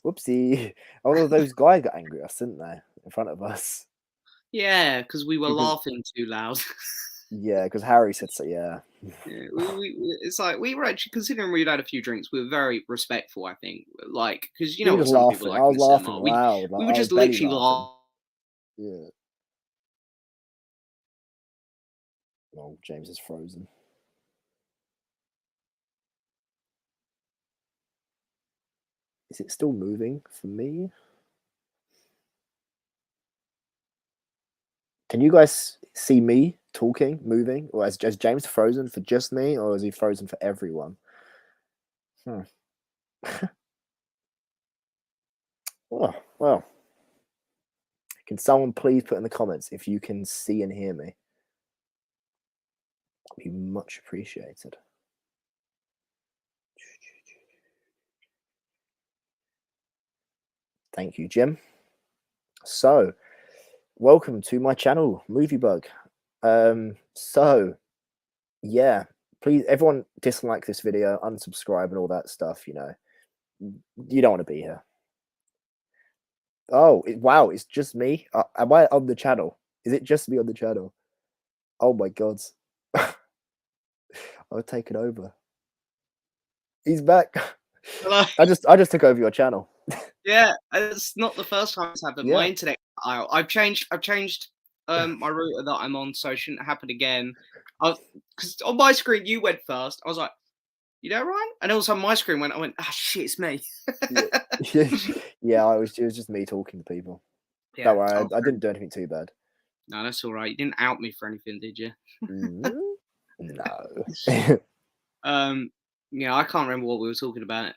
Whoopsie! All of those guys got angry at us, didn't they, in front of us? Yeah, because we were laughing too loud. Yeah, because Harry said so. Yeah, Yeah, it's like we were actually considering we'd had a few drinks. We were very respectful, I think. Like, because you We know were what just some people laughing. like I in was the laughing cinema. loud. We Like, were I was just belly literally laughing. laughing. Yeah. Oh, James is frozen. Is it still moving for me? Can you guys see me talking, moving? Or is James frozen for just me, or is he frozen for everyone? Oh, well. Can someone please put in the comments if you can see and hear me? That'd be much appreciated. Thank you, Jim. So, welcome to my channel, Movie Bug. Yeah, please, everyone dislike this video, unsubscribe, and all that stuff. You know, you don't want to be here. Oh, wow, it's just me. Am I on the channel? Is it just me on the channel? Oh my god, I've taken over. He's back. Hello. I just took over your channel. Yeah, it's not the first time it's happened. Yeah. My internet I've changed my router that I'm on, so it shouldn't happen again. Because on my screen you went first. I was like, "You there, Ryan?" And also my screen went. I went, "Ah, shit, it's me." Yeah, it was just me talking to people. Yeah. Don't worry, I didn't do anything too bad. No, that's all right. You didn't out me for anything, did you? No. Yeah, I can't remember what we were talking about.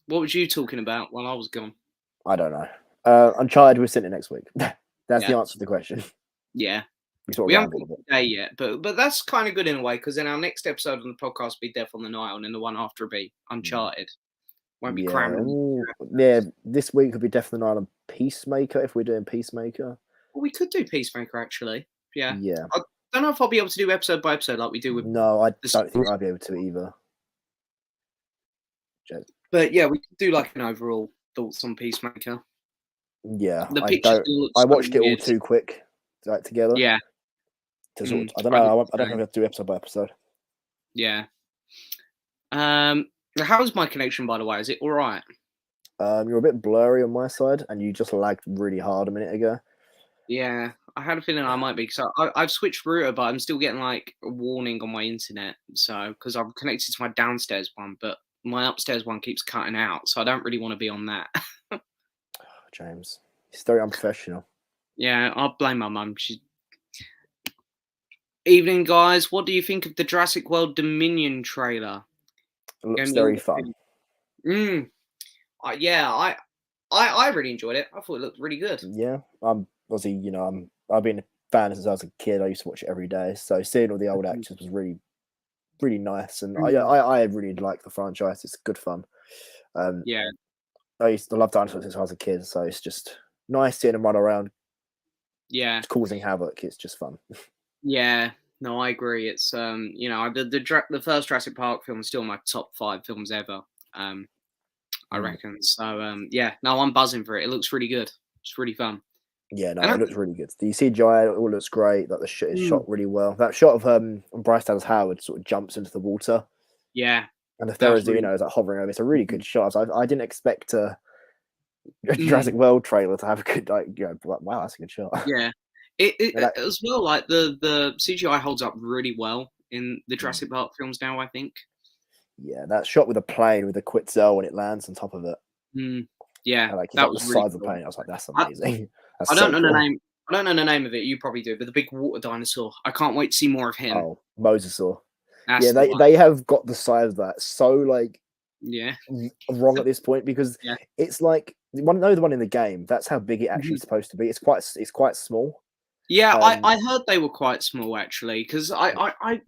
What was you talking about while I was gone? I don't know. Uncharted, we're sitting next week. That's the answer to the question. Yeah. We sort We of haven't rambled a bit. picked a day yet, but that's kind of good in a way because then our next episode on the podcast will be Death on the Nile, and then the one after will be Uncharted. Won't be cramming. Yeah, this week could be Death on the Nile and Peacemaker if we're doing Peacemaker. Well, we could do Peacemaker actually. Yeah. Yeah. I don't know if I'll be able to do episode by episode like we do with. No, I don't think I'll be able to either. But yeah, we could do like an overall thoughts on Peacemaker. Yeah, The pictures I watched it all too quick, like together. Yeah. I don't know. I don't think I have to do episode by episode. Yeah. How's my connection, by the way? Is it all right? You're a bit blurry on my side, and you just lagged really hard a minute ago. Yeah, I had a feeling I might be because I've switched router, but I'm still getting like a warning on my internet. So because I'm connected to my downstairs one, but my upstairs one keeps cutting out, so I don't really want to be on that. James, it's very unprofessional. Yeah, I'll blame my mum. She's evening, guys. What do you think of the Jurassic World Dominion trailer? It looks very fun. Yeah, I really enjoyed it. I thought it looked really good. Yeah, obviously, you know, I've been a fan since I was a kid. I used to watch it every day, so seeing all the old actors was really, really nice. And I really like the franchise. It's good fun. Yeah, I used to love dinosaurs since I was a kid, so it's just nice seeing them run around. Yeah, causing havoc. It's just fun. Yeah, no, I agree. It's you know, the first Jurassic Park film is still my top 5 films ever. I reckon. So yeah, no, I'm buzzing for it. It looks really good. It's really fun. Yeah, no, it looks really good. The CGI all looks great. Like the shit is shot really well. That shot of when Bryce Dallas Howard sort of jumps into the water. Yeah. And the Ferrazino is like hovering over. It's a really good shot. So I didn't expect a Jurassic World trailer to have a good wow, that's a good shot. Yeah. It as well, like the CGI holds up really well in the Jurassic Park films now, I think. Yeah, that shot with a plane with a Quetzal when it lands on top of it. Yeah, like that was the size of the plane. I was like, that's amazing. I don't know the name. I don't know the name of it. You probably do, but the big water dinosaur. I can't wait to see more of him. Oh, Mosasaur. That's yeah, they have got the size of that so like wrong at this point because it's like the one in the game. That's how big it actually is supposed to be. It's quite small. Yeah, I heard they were quite small actually because I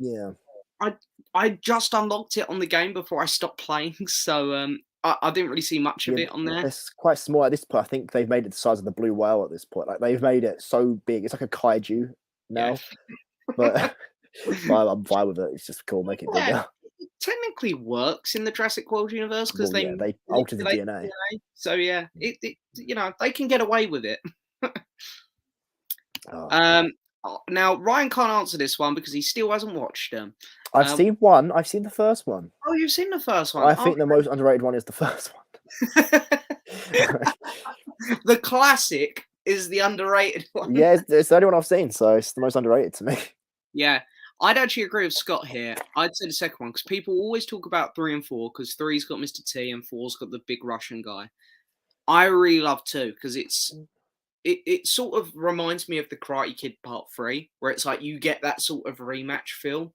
just unlocked it on the game before I stopped playing, so I didn't really see much of it on there. It's quite small at this point. I think they've made it the size of the blue whale at this point. Like they've made it so big. It's like a kaiju now. But I'm fine with it. It's just cool. Make it bigger. It technically works in the Jurassic World universe because they altered the DNA. So yeah, it you know they can get away with it. Now Ryan can't answer this one because he still hasn't watched them. I've seen one. I've seen the first one. Oh, you've seen the first one. I think the most underrated one is the first one. The classic is the underrated one. Yeah, it's the only one I've seen, so it's the most underrated to me. Yeah, I'd actually agree with Scott here. I'd say the second one because people always talk about 3 and 4 because 3's got Mr. T and 4's got the big Russian guy. I really love 2 because it sort of reminds me of the Karate Kid Part 3, where it's like you get that sort of rematch feel,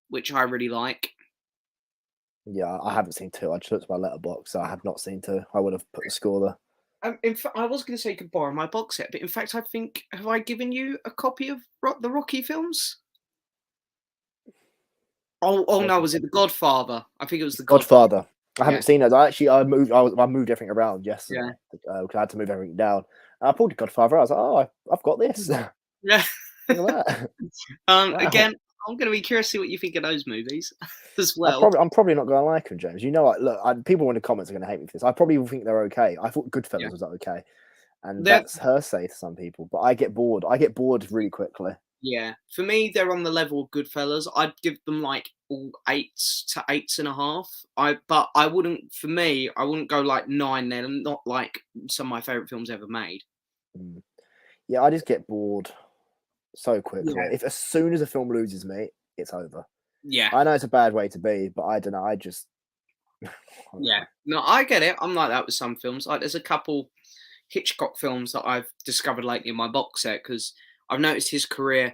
which I really like. Yeah, I haven't seen 2. I just looked at my letterbox, so I have not seen 2. I would have put the score there. In fact, I was going to say you could borrow my box set, but in fact, I think have I given you a copy of the Rocky films? Oh no, was it The Godfather? I think it was The Godfather. I haven't seen it. I moved everything around yesterday because I had to move everything down. And I pulled The Godfather. I was like, oh, I've got this. Yeah. Look at that. Wow. Again, I'm going to be curious to see what you think of those movies as well. I'm probably not going to like them, James. You know, look, people in the comments are going to hate me for this. I probably think they're okay. I thought Goodfellas was okay, and that's hearsay to some people. But I get bored. I get bored really quickly. Yeah, for me, they're on the level of Goodfellas. I'd give them like all 8s to 8.5. But I wouldn't. For me, I wouldn't go like 9. They're not like some of my favorite films ever made. Yeah, I just get bored so quickly. If as soon as a film loses me, it's over. Yeah, I know it's a bad way to be, but I don't know. I just no, I get it. I'm like that with some films. Like there's a couple Hitchcock films that I've discovered lately in my box set because I've noticed his career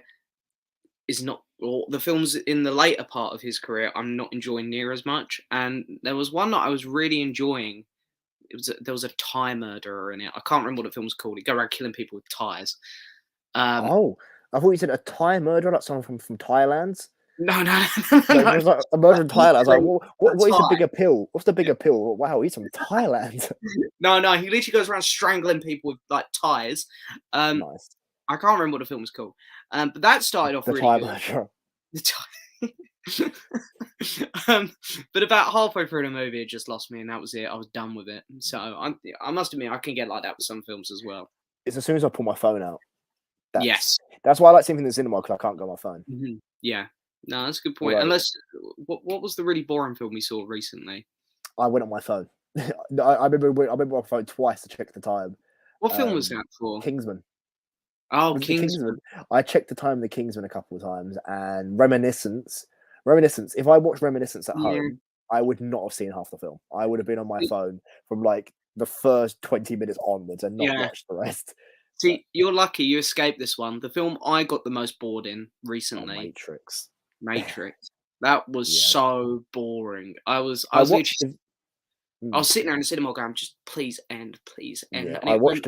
is not, or the films in the later part of his career, I'm not enjoying near as much. And there was one that I was really enjoying. There was a Thai murderer in it. I can't remember what the film was called. He go around killing people with ties. I thought you said a Thai murderer, like someone from Thailand. No. It was like a murder in Thailand. I was like, what is the bigger pill? What's the bigger pill? Wow, he's from Thailand. No, he literally goes around strangling people with like ties. Nice. I can't remember what the film was called. But that started off really good. But about halfway through the movie, it just lost me, and that was it. I was done with it. So I must admit, I can get like that with some films as well. It's as soon as I pull my phone out. Yes, that's why I like seeing things in the cinema because I can't go on my phone. Yeah, no, that's a good point. Unless, what was the really boring film we saw recently? I went on my phone. I remember my phone twice to check the time. What film was that for? Kingsman. Oh, Kingsman. I checked the time of the Kingsman a couple of times, and Reminiscence. If I watched Reminiscence at home, I would not have seen half the film. I would have been on my phone from like the first 20 minutes onwards and not watched the rest. See, you're lucky you escaped this one. The film I got the most bored in recently. Matrix. That was so boring. I was sitting there in the cinema going, just please end. Yeah, I watched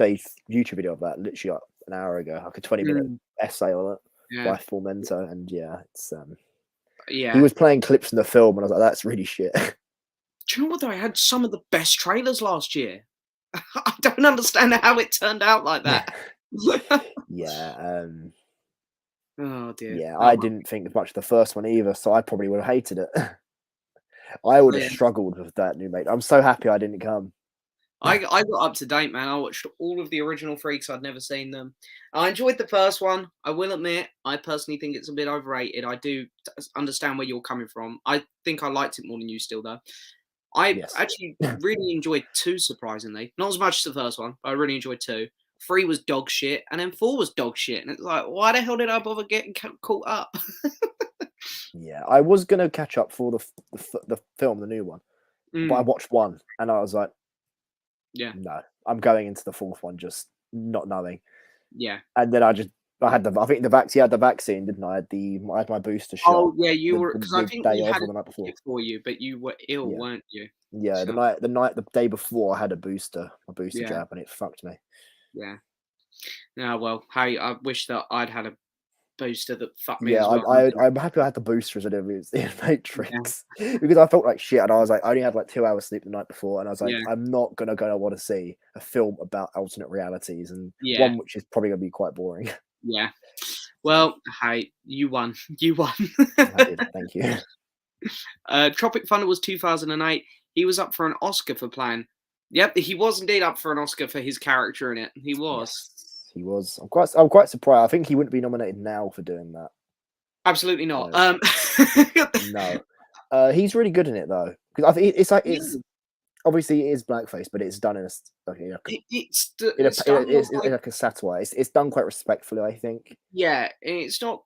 a YouTube video of that literally like an hour ago, like a 20-minute essay on it by Formento, and it's he was playing clips from the film, and I was like, that's really shit. Do you know what though? I had some of the best trailers last year. I don't understand how it turned out like that. Oh dear. Yeah, I didn't think much of the first one either, so I probably would have hated it. I would have struggled with that new mate. I'm so happy I didn't come. I got up to date, man. I watched all of the original Freaks. I'd never seen them. I enjoyed the first one. I will admit, I personally think it's a bit overrated. I do understand where you're coming from. I think I liked it more than you still, though. I actually really enjoyed 2, surprisingly. Not as much as the first one, but I really enjoyed 2. 3 was dog shit, and then 4 was dog shit. And it's like, why the hell did I bother getting caught up? Yeah, I was going to catch up for the film, the new one. But I watched 1, and I was like, no, I'm going into the 4th one just not knowing. Yeah. And then I had the vaccine, didn't I? I had my booster shot. Oh yeah, you were, because I think we had it for you, but you were ill, weren't you? Yeah, so. the day before I had a booster jab, and it fucked me. Yeah. Yeah, well, hey, I wish that I'd had a booster that fucked me. Yeah, as well. I'm happy I had the booster as I did in Matrix because I felt like shit, and I was like, I only had like 2 hours sleep the night before, and I was like, I'm not gonna go. I want to see a film about alternate realities, and one which is probably gonna be quite boring. Yeah. Well, hey, you won. I did, thank you. Tropic Thunder was 2008. He was up for an Oscar for playing. Yep, he was indeed up for an Oscar for his character in it. He was. He was. I'm quite surprised. I think he wouldn't be nominated now for doing that. Absolutely not. No. He's really good in it though, because I think it's obviously it is blackface, but it's done in like a satire. It's done quite respectfully, I think. Yeah, it's not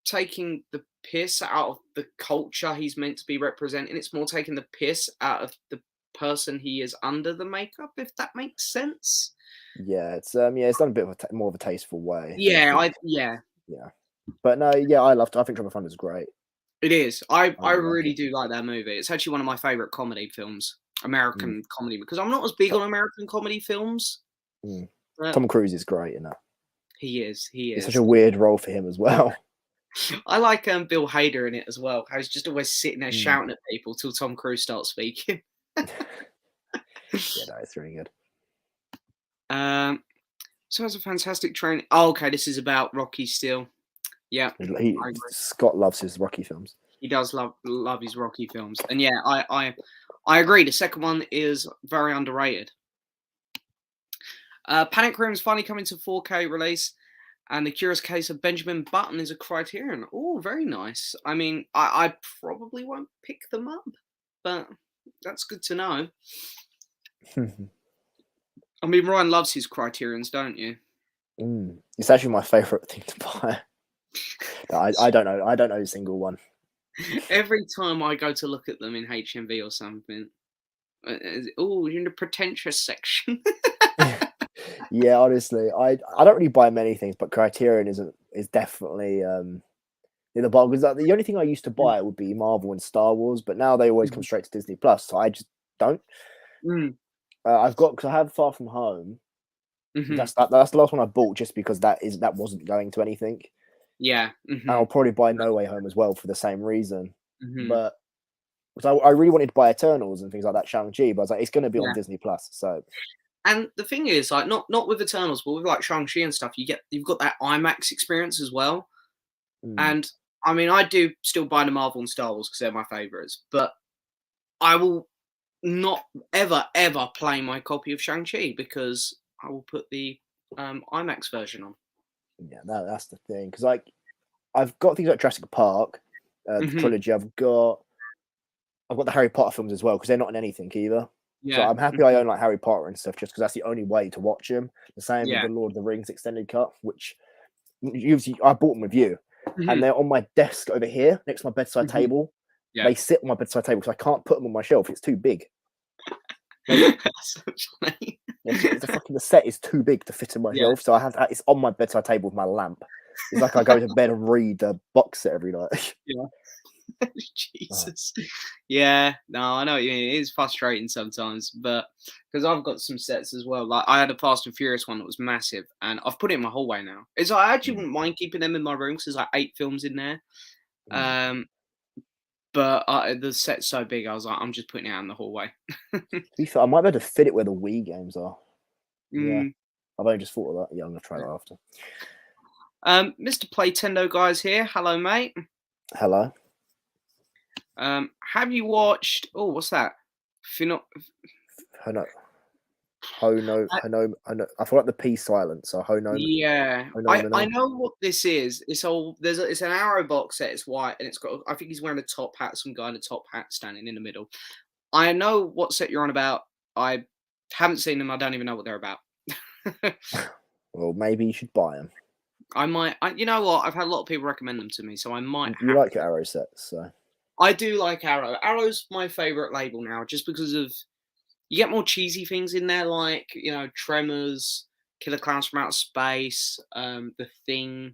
taking the piss out of the culture he's meant to be representing. It's more taking the piss out of the person he is under the makeup, if that makes sense. Yeah, it's done a bit of more of a tasteful way. Yeah, yeah. But no, yeah, I think Tropic Thunder is great. It is. I really do like that movie. It's actually one of my favorite comedy films, American comedy, because I'm not as big on American comedy films. Tom Cruise is great in that. He is. It's such a weird role for him as well. I like Bill Hader in it as well. He's just always sitting there shouting at people till Tom Cruise starts speaking. Yeah, no, it's really good. So it's a fantastic training. Oh, okay, this is about Rocky still. Yeah, Scott loves his Rocky films. He does love his Rocky films, and yeah, I agree. The second one is very underrated. Panic Room is finally coming to 4K release, and The Curious Case of Benjamin Button is a Criterion. Oh, very nice. I mean, I probably won't pick them up, but that's good to know. I mean, Ryan loves his Criterions, don't you? It's actually my favorite thing to buy. I don't know a single one. Every time I go to look at them in HMV or something, you're in the pretentious section. Yeah, honestly, I don't really buy many things, but Criterion is definitely in the bar, because the only thing I used to buy would be Marvel and Star Wars, but now they always come straight to Disney Plus, so I just don't. Because I have Far From Home. That's the last one I bought, just because that wasn't going to anything. Yeah. And I'll probably buy No Way Home as well for the same reason. But because I really wanted to buy Eternals and things like that, Shang-Chi, but I was like, it's going to be on Disney Plus. So, and the thing is, like, not with Eternals, but with like Shang-Chi and stuff, you've got that IMAX experience as well. And I mean, I do still buy the Marvel and Star Wars because they're my favorites, but I will not ever play my copy of Shang-Chi because I will put the IMAX version on. Yeah, that's the thing, because like I've got things like Jurassic Park, the trilogy. I've got the Harry Potter films as well, because they're not in anything either. Yeah. So I'm happy I own like Harry Potter and stuff, just because that's the only way to watch them. The same with the Lord of the Rings extended cut, which I bought them with you, and they're on my desk over here next to my bedside table. Yeah. They sit on my bedside table because I can't put them on my shelf. It's too big. That's so funny. The set is too big to fit in my shelf, so I have it's on my bedside table with my lamp. It's like I go to bed and read the box set every night. Yeah. Jesus. Yeah. No, I know. It is frustrating sometimes, but because I've got some sets as well. Like I had a Fast and Furious one that was massive, and I've put it in my hallway now. I actually wouldn't mind keeping them in my room because there's like 8 films in there. But the set's so big, I was like, I'm just putting it out in the hallway. I might be able to fit it where the Wii games are. Yeah, I've only just thought of that. Yeah, I'm gonna try that after. Mr. Playtendo guys here. Hello, mate. Hello. Have you watched? Oh, what's that? Hono. I forgot the P silent. So Hono. Yeah, I know what this is. It's an Arrow box set. It's white and it's got. I think he's wearing a top hat. Some guy in a top hat standing in the middle. I know what set you're on about. I haven't seen them. I don't even know what they're about. Well, maybe you should buy them. I might. You know what? I've had a lot of people recommend them to me, so I might. You like your Arrow sets, so. I do like Arrow. Arrow's my favorite label now, just because of. You get more cheesy things in there, like, Tremors, Killer Clowns from Outer Space, The Thing,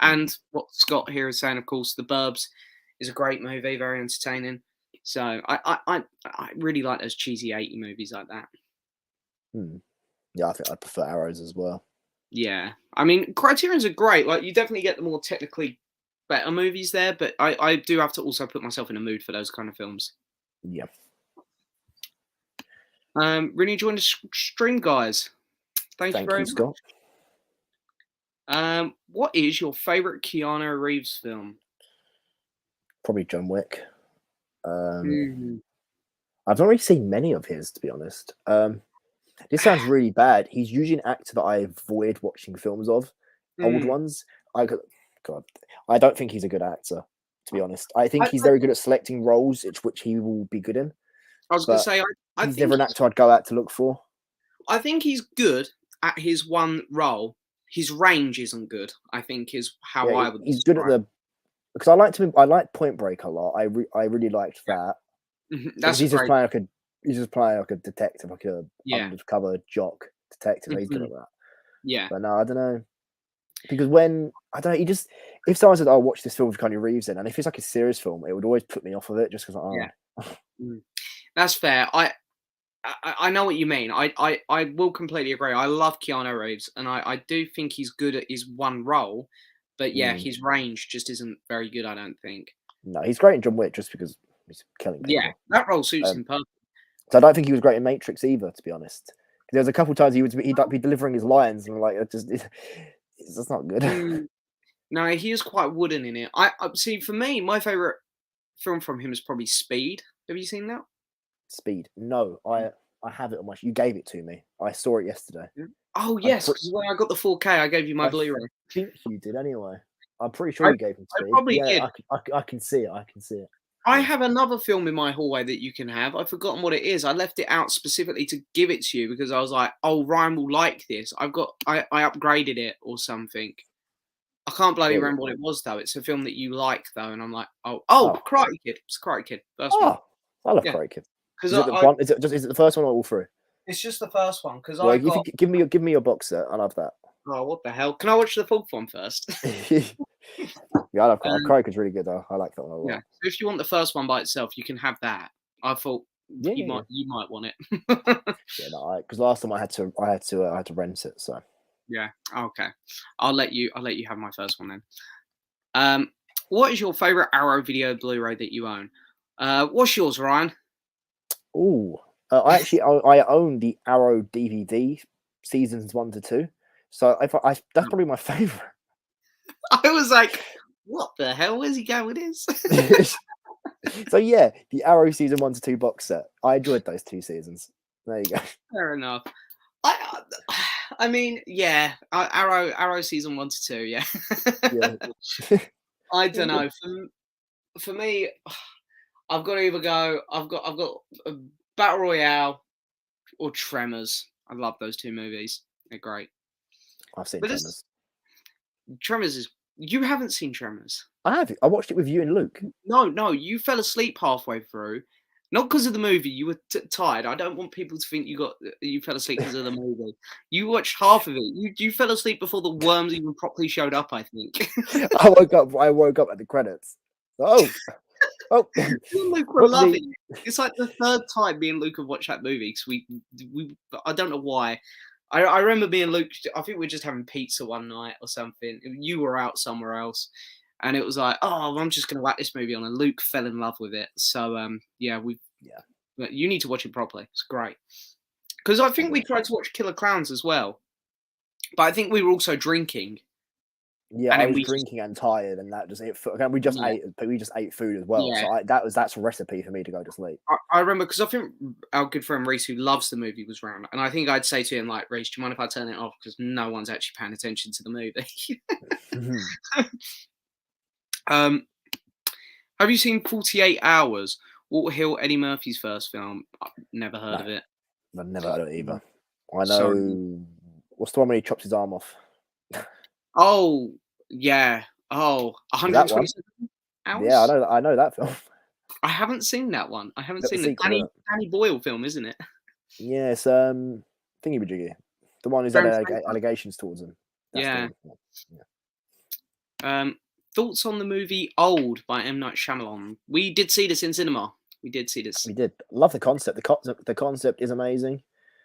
and what Scott here is saying, of course, The Burbs is a great movie, very entertaining. So I really like those cheesy 80 movies like that. Yeah, I think I prefer Arrows as well. Yeah. I mean, Criterions are great. Like, you definitely get the more technically better movies there, but I do have to also put myself in a mood for those kind of films. Yeah. Really enjoying the stream, guys. Thank you very much. Scott. What is your favorite Keanu Reeves film? Probably John Wick. I've not really seen many of his, to be honest. This sounds really bad. He's usually an actor that I avoid watching films of, old ones. God, I don't think he's a good actor, to be honest. I think he's very good at selecting roles, which he will be good in. I was going to say, he's never an actor I'd go out to look for. I think he's good at his one role. His range isn't good, I think, is how I would. He's good at because I liked Point Break a lot. I really liked that. That's he's just playing like a detective, like a undercover jock detective. He's good at that. Yeah. But no, I don't know. Because when I don't know, if someone said, "I'll watch this film with Keanu Reeves," and if it's like a serious film, it would always put me off of it just because. That's fair. I know what you mean. I will completely agree. I love Keanu Reeves, and I do think he's good at his one role, but his range just isn't very good. I don't think. No, he's great in John Wick just because he's killing people. Yeah, that role suits him perfectly. So I don't think he was great in Matrix either, to be honest. There was a couple of times he'd be delivering his lines, and it's just not good. No, he is quite wooden in it. I see. For me, my favorite film from him is probably Speed. Have you seen that? Speed? No, I have it on you gave it to me. I saw it yesterday. Oh yes, because when I got the 4K, I gave you my Blu-ray. I think you did anyway. I'm pretty sure you gave me Speed. I probably did. I can see it. I can see it. I have another film in my hallway that you can have. I've forgotten what it is. I left it out specifically to give it to you because I was like, "Oh, Ryan will like this." I upgraded it or something. I can't bloody remember what it was though. It's a film that you like though, and I'm like, "Oh, Karate Kid." It's Karate Kid. First one. I love Karate Kid. Because is it the first one or all three? It's just the first one. Because give me your box set. I love that. Oh, what the hell? Can I watch the fourth one first? Yeah, I love Karate Kid's really good though. I like that one a lot. Yeah. So if you want the first one by itself, you can have that. I thought you might want it. Because last time I had to rent it. So yeah, okay. I'll let you have my first one then. What is your favorite Arrow video Blu-ray that you own? What's yours, Ryan? I own the Arrow DVD seasons 1 to 2. So that's probably my favorite. I was like, what the hell? Where's he going with this? So yeah, the Arrow season 1 to 2 box set. I enjoyed those 2 seasons. There you go. Fair enough. I mean, yeah, Arrow season 1 to 2. Yeah. I don't know. For me, I've got to either go. I've got a Battle Royale or Tremors. I love those 2 movies. They're great. I've seen Tremors. Tremors is. You haven't seen Tremors. I have. I watched it with you and Luke. No, you fell asleep halfway through. Not because of the movie. You were tired. I don't want people to think you fell asleep because of the movie. You watched half of it. You fell asleep before the worms even properly showed up, I think. I woke up at the credits. Oh. Luke were loving it. It's like the 3rd time me and Luke have watched that movie because I don't know why. I remember me and Luke, I think we were just having pizza one night or something. You were out somewhere else. And it was like, I'm just going to whack this movie on. And Luke fell in love with it. So, you need to watch it properly. It's great. Because I think we tried to watch Killer Clowns as well. But I think we were also drinking. Yeah, and I was drinking and tired, and that just we just ate food as well. Yeah. So that's a recipe for me to go to sleep. I remember because I think our good friend Reese, who loves the movie, was around, and I think I'd say to him like, "Reese, do you mind if I turn it off? Because no one's actually paying attention to the movie." Have you seen 48 Hours? Walter Hill, Eddie Murphy's first film. I've never heard of it. I've never heard of it either. I know. What's the one when he chops his arm off? Oh, yeah. 127 Hours? Yeah, I know that film. I haven't seen that one. I haven't seen the Danny Boyle film, isn't it? Yeah, it's thingy-majiggy. The one who's had allegations towards him. Yeah. Thoughts on the movie Old by M. Night Shyamalan? We did see this in cinema. We did. Love the concept. The concept is amazing.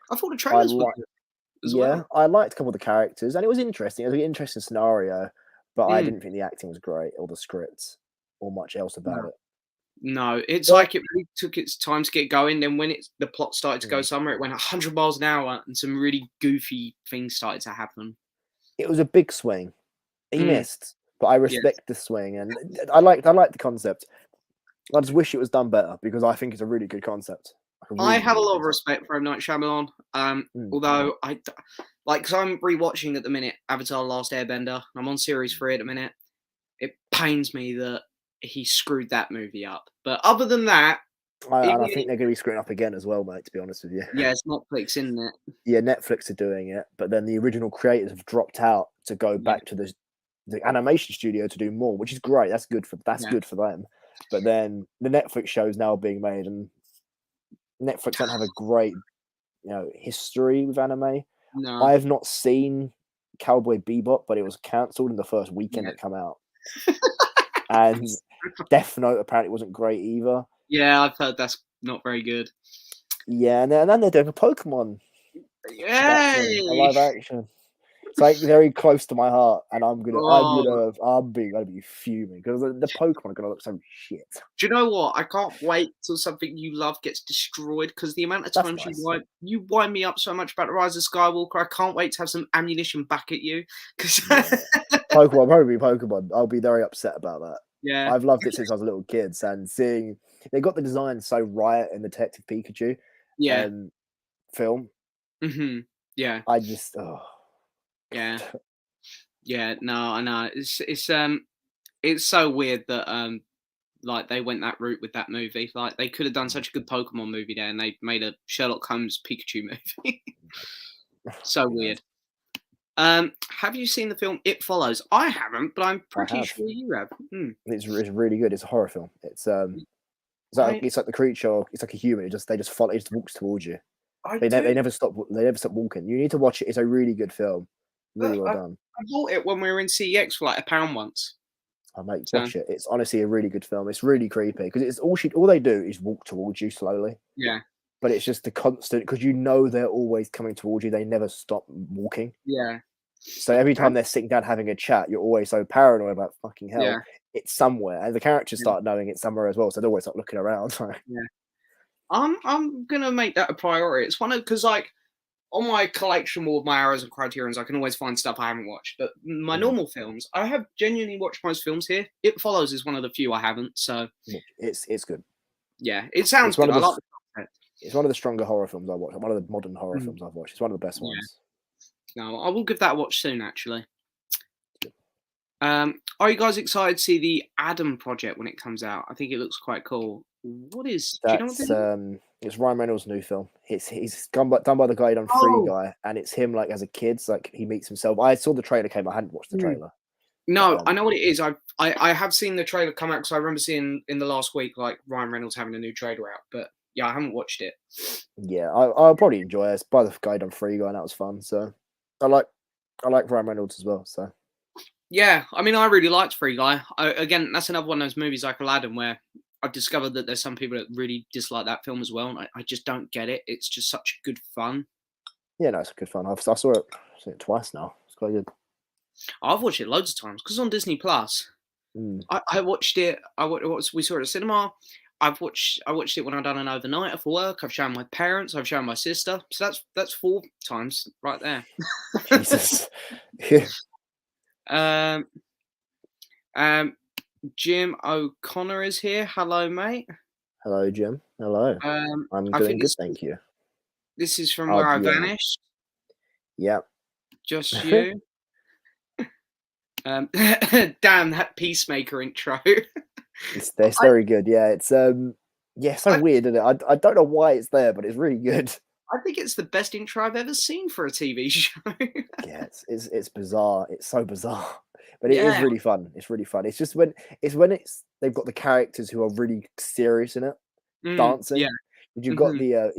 I thought the trailers were good as well. I liked a couple of the characters, and it was interesting. It was an interesting scenario, but I didn't think the acting was great, or the scripts, or much else about it. No, it's like it really took its time to get going. Then when the plot started to go somewhere, it went 100 miles an hour, and some really goofy things started to happen. It was a big swing. He missed, but I respect the swing, and I like the concept. I just wish it was done better because I think it's a really good concept. I have a lot of respect for M. Night Shyamalan. Although because I'm rewatching at the minute Avatar: Last Airbender. I'm on series 3 at the minute. It pains me that he screwed that movie up. But other than that, I think they're going to be screwing up again as well, mate. To be honest with you. Yeah, it's Netflix, isn't it? Yeah, Netflix are doing it, but then the original creators have dropped out to go back to the animation studio to do more, which is great. That's good for them. But then the Netflix show is now being made, and Netflix don't have a great, history with anime. No. I have not seen Cowboy Bebop, but it was cancelled in the first weekend it came out. And Death Note apparently wasn't great either. Yeah, I've heard that's not very good. Yeah, and then they're doing a Pokemon. Yay! A live action. It's like very close to my heart, and I'm gonna be fuming because the Pokemon are gonna look so shit. Do you know what? I can't wait till something you love gets destroyed because the amount of times you wind me up so much about the Rise of Skywalker. I can't wait to have some ammunition back at you. Pokemon, probably Pokemon. I'll be very upset about that. Yeah, I've loved it since I was a little kid, and seeing they got the design so right in the Detective Pikachu film. Mm-hmm. Yeah, I just yeah. No, I know. It's so weird that like they went that route with that movie. Like they could have done such a good Pokemon movie there, and they made a Sherlock Holmes Pikachu movie. So weird. Have you seen the film It Follows? I haven't, but I'm pretty sure you have. It's really good. It's a horror film. It's like the creature. It's like a human. They just follow. It just walks towards you. They never stop. They never stop walking. You need to watch it. It's a really good film. Really well done. I bought it when we were in CEX for like £1 once. Watch it. It's honestly a really good film. It's really creepy because it's all they do is walk towards you slowly. Yeah. But it's just the constant because they're always coming towards you. They never stop walking. Yeah. So every time they're sitting down having a chat, you're always so paranoid about fucking hell. Yeah. It's somewhere, and the characters start knowing it's somewhere as well. So they always start looking around. Yeah. I'm gonna make that a priority. It's one of because like on my collection wall of my arrows and criterions, I can always find stuff I haven't watched. But my normal films, I have genuinely watched most films here. It Follows is one of the few I haven't. So it's good. Yeah, it sounds good. It's one of the stronger horror films I've watched. One of the modern horror films I've watched. It's one of the best ones. No, I will give that a watch soon, actually. Are you guys excited to see the Adam project when it comes out? I think it looks quite cool. What is? Do you know what it's Ryan Reynolds' new film. He's done by the guy who done Free Guy, and it's him like as a kid. It's like he meets himself. I saw the trailer came. I hadn't watched the trailer. No, I know what it is. I have seen the trailer come out because I remember seeing in the last week like Ryan Reynolds having a new trailer out, but. Yeah, I haven't watched it. Yeah, I'll probably enjoy it. It's by the guy done Free Guy, and that was fun. So I like Ryan Reynolds as well. So yeah, I mean, I really liked Free Guy. Again, that's another one of those movies like Aladdin where I've discovered that there's some people that really dislike that film as well, and I just don't get it. It's just such good fun. Yeah, no, it's good fun. I saw it twice now. It's quite good. I've watched it loads of times because on Disney Plus. I watched it. We saw it at cinema. I watched it when I've done an overnighter for work. I've shown my parents. I've shown my sister. So that's 4 times right there. Jesus. Jim O'Connor is here. Hello, mate. Hello, Jim. Hello. I'm doing good, thank you. This is from Where I Vanished. Yep. Just you. Damn, that Peacemaker intro. It's very good. Yeah, it's so weird, isn't it? I don't know why it's there, but it's really good. I think it's the best intro I've ever seen for a TV show. Yeah, it's bizarre. It's so bizarre, but it is really fun. It's really fun. It's just when they've got the characters who are really serious in it, dancing. Yeah, you've got the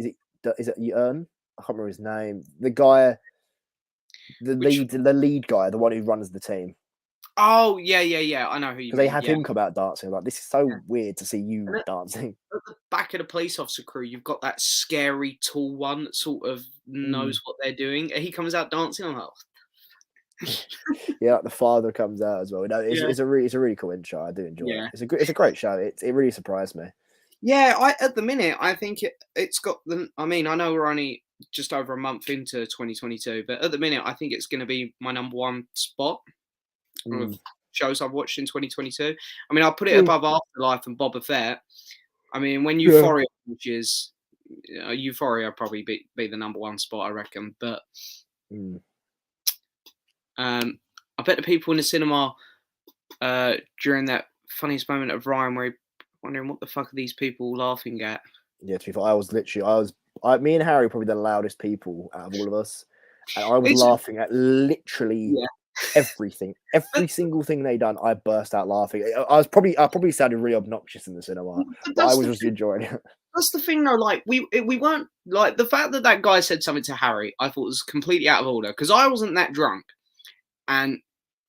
is it Earn? I can't remember his name. The guy, the lead guy, the one who runs the team. Oh, yeah. I know who you mean. Because they have him come out dancing. Like, this is so weird to see you dancing. At the back of the police officer crew, you've got that scary, tall one that sort of knows what they're doing. He comes out dancing. I'm like, yeah, the father comes out as well. No, it's a really cool intro. I do enjoy it. It's a great show. It really surprised me. Yeah, at the minute, I think it's got the. I mean, I know we're only just over a month into 2022, but at the minute, I think it's going to be my #1 spot. Of shows I've watched in 2022. I mean, I'll put it above Afterlife and Boba Fett. I mean, when Euphoria launches, Euphoria probably be the number one spot, I reckon. But I bet the people in the cinema during that funniest moment of Ryan, where he wondering what the fuck are these people laughing at. Yeah, to be fair, me and Harry were probably the loudest people out of all of us, and I was laughing at literally everything, every single thing they done. I burst out laughing. I probably sounded really obnoxious in the cinema, but I was just enjoying it. That's the thing, though. Like we weren't like the fact that guy said something to Harry. I thought was completely out of order because I wasn't that drunk, and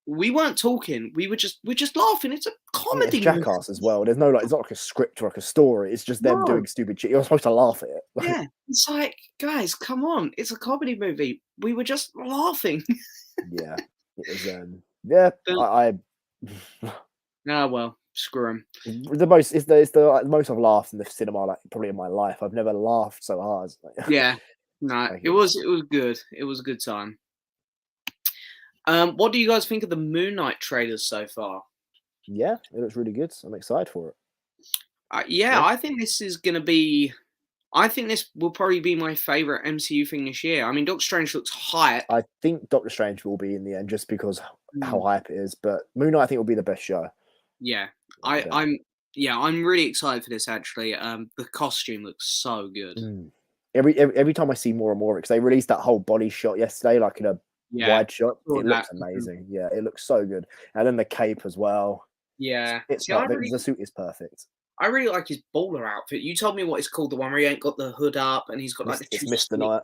we weren't talking. We're just laughing. It's a comedy. It's Jackass as well. There's no it's not like a script or like a story. It's just them doing stupid shit. You're supposed to laugh at it. Yeah, it's like, guys, come on. It's a comedy movie. We were just laughing. Yeah, it was. Well, screw him. It's the most I've laughed in the cinema, like probably in my life. I've never laughed so hard. Yeah, no, it was good. It was a good time. What do you guys think of the Moon Knight trailers so far? Yeah, it looks really good. I'm excited for it. I think this is going to be. I think this will probably be my favorite MCU thing this year. I mean, Doctor Strange looks hype. I think Doctor Strange will be in the end just because how hype it is. But Moon Knight, I think, will be the best show. Yeah, I'm really excited for this. Actually, the costume looks so good. Every time I see more and more, because they released that whole body shot yesterday, like in a wide shot, it looks amazing. Yeah, it looks so good, and then the cape as well. Yeah, it's perfect. The suit is perfect. I really like his baller outfit. You told me what it's called, the one where he ain't got the hood up and he's got like the Mr. Knight.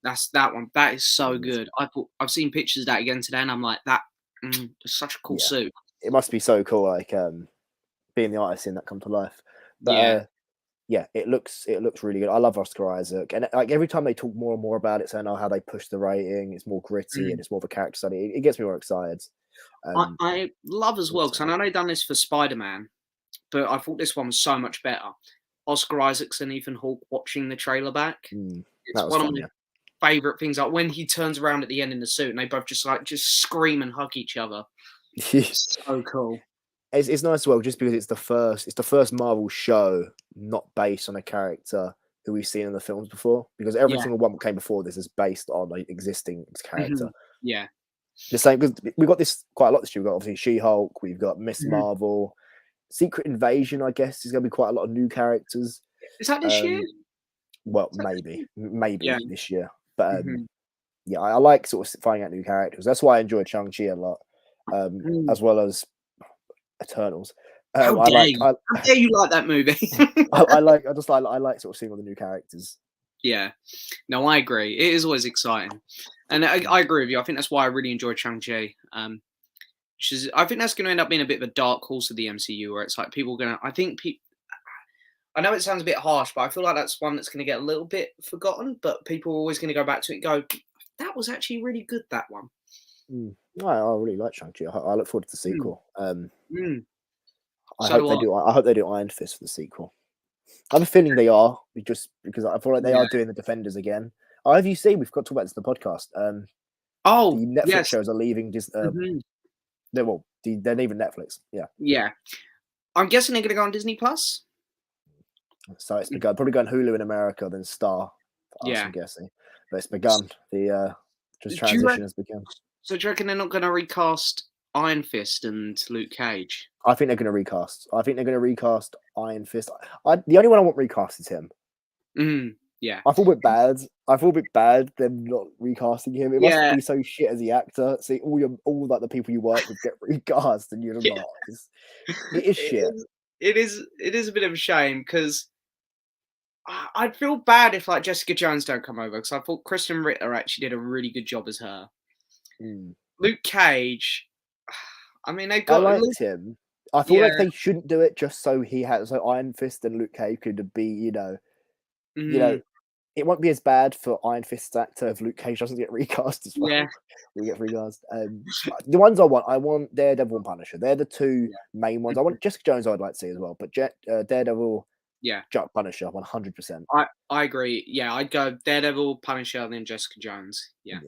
That's that one. That is so good. I've seen pictures of that again today, and I'm like, that is such a cool suit. It must be so cool, like being the artist seeing that come to life. But it looks really good. I love Oscar Isaac, and like every time they talk more and more about it, saying how they push the rating, it's more gritty and it's more of a character study. It gets me more excited. I love as well because I know they've done this for Spider-Man. But I thought this one was so much better. Oscar Isaacs and Ethan Hawke watching the trailer back. It's one of my favorite things. Like when he turns around at the end in the suit and they both just scream and hug each other. It's so cool. It's nice as well, just because it's the first Marvel show not based on a character who we've seen in the films before. Because every single one that came before this is based on an existing character. Yeah. The same, because we got this quite a lot this year. We've got obviously She-Hulk, we've got Miss Marvel. Secret Invasion, I guess, is going to be quite a lot of new characters. Is that this year? Well, maybe this year. But I like sort of finding out new characters. That's why I enjoyed Shang-Chi a lot, as well as Eternals. How dare you like that movie? I like sort of seeing all the new characters. Yeah, no, I agree. It is always exciting, and I agree with you. I think that's why I really enjoyed Shang-Chi. I think that's going to end up being a bit of a dark horse of the MCU, where it's like people are going to. I know it sounds a bit harsh, but I feel like that's one that's going to get a little bit forgotten. But people are always going to go back to it and go, "That was actually really good." That one. I really like Shang-Chi. I look forward to the sequel. I hope they do Iron Fist for the sequel. I have a feeling they are, just because I feel like they are doing the Defenders again. Have you seen? We've got to talk about this in the podcast. The Netflix shows are leaving. They're leaving Netflix. Yeah. I'm guessing they're going to go on Disney Plus. So it's begun. Probably going Hulu in America, then Star. I'm guessing, but it's begun. The transition has begun. So do you reckon they're not going to recast Iron Fist and Luke Cage? I think they're going to recast. Iron Fist. The only one I want recast is him. Yeah. I feel a bit bad them not recasting him. It must be so shit as the actor. See all like the people you work with get recast and you're not. It is shit. It is a bit of a shame because I'd feel bad if like Jessica Jones don't come over, because I thought Kristen Ritter actually did a really good job as her. Luke Cage, I mean, I liked him. I feel like they shouldn't do it just so Iron Fist and Luke Cage could be, it won't be as bad for Iron Fist's actor if Luke Cage doesn't get recast as well. Yeah. We get recast. The ones I want Daredevil and Punisher. They're the two main ones. I want Jessica Jones, I'd like to see as well, but Daredevil, Punisher, 100%. I agree. Yeah, I'd go Daredevil, Punisher, and then Jessica Jones. Yeah.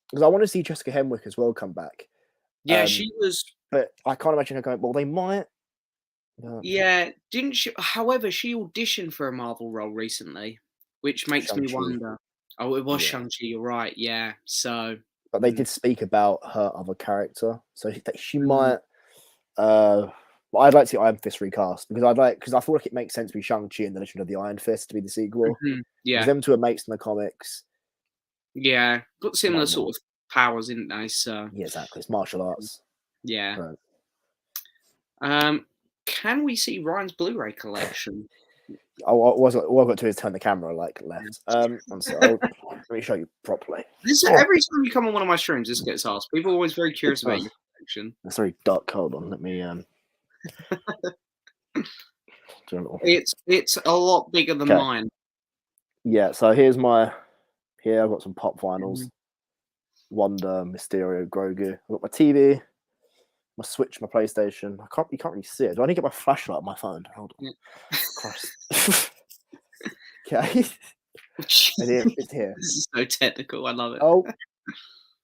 Because I want to see Jessica Henwick as well come back. Yeah, she was. But I can't imagine her going, well, they might. Yeah, didn't she? However, she auditioned for a Marvel role recently. which makes me Shang-Chi. wonder. Oh, it was Yeah. Shang-Chi. You're right. Yeah. So, But they did speak about her other character, so she Mm. might. But I'd like to see Iron Fist recast because I feel like it makes sense to be Shang-Chi and the Legend of the Iron Fist to be the sequel. Because yeah, them two are mates in the comics. yeah, got similar Might sort not. of powers, didn't they? So, Yeah, exactly. It's martial arts. yeah. Right. Can we see Ryan's Blu-ray collection? What I got to is turn the camera like left. One sec, let me show you properly. This every time you come on one of my streams, this gets asked. People are always very curious about your collection. It's very dark. Hold on, let me do a little. It's a lot bigger than mine. Yeah, so here's my. Here I've got some pop vinyls. Wonder, Mysterio, Grogu. I've got my TV, my Switch, my PlayStation. You can't really see it. Do I need to get my flashlight on my phone? Hold on. Yeah. Christ. Okay. And it's here. This is so technical. I love it.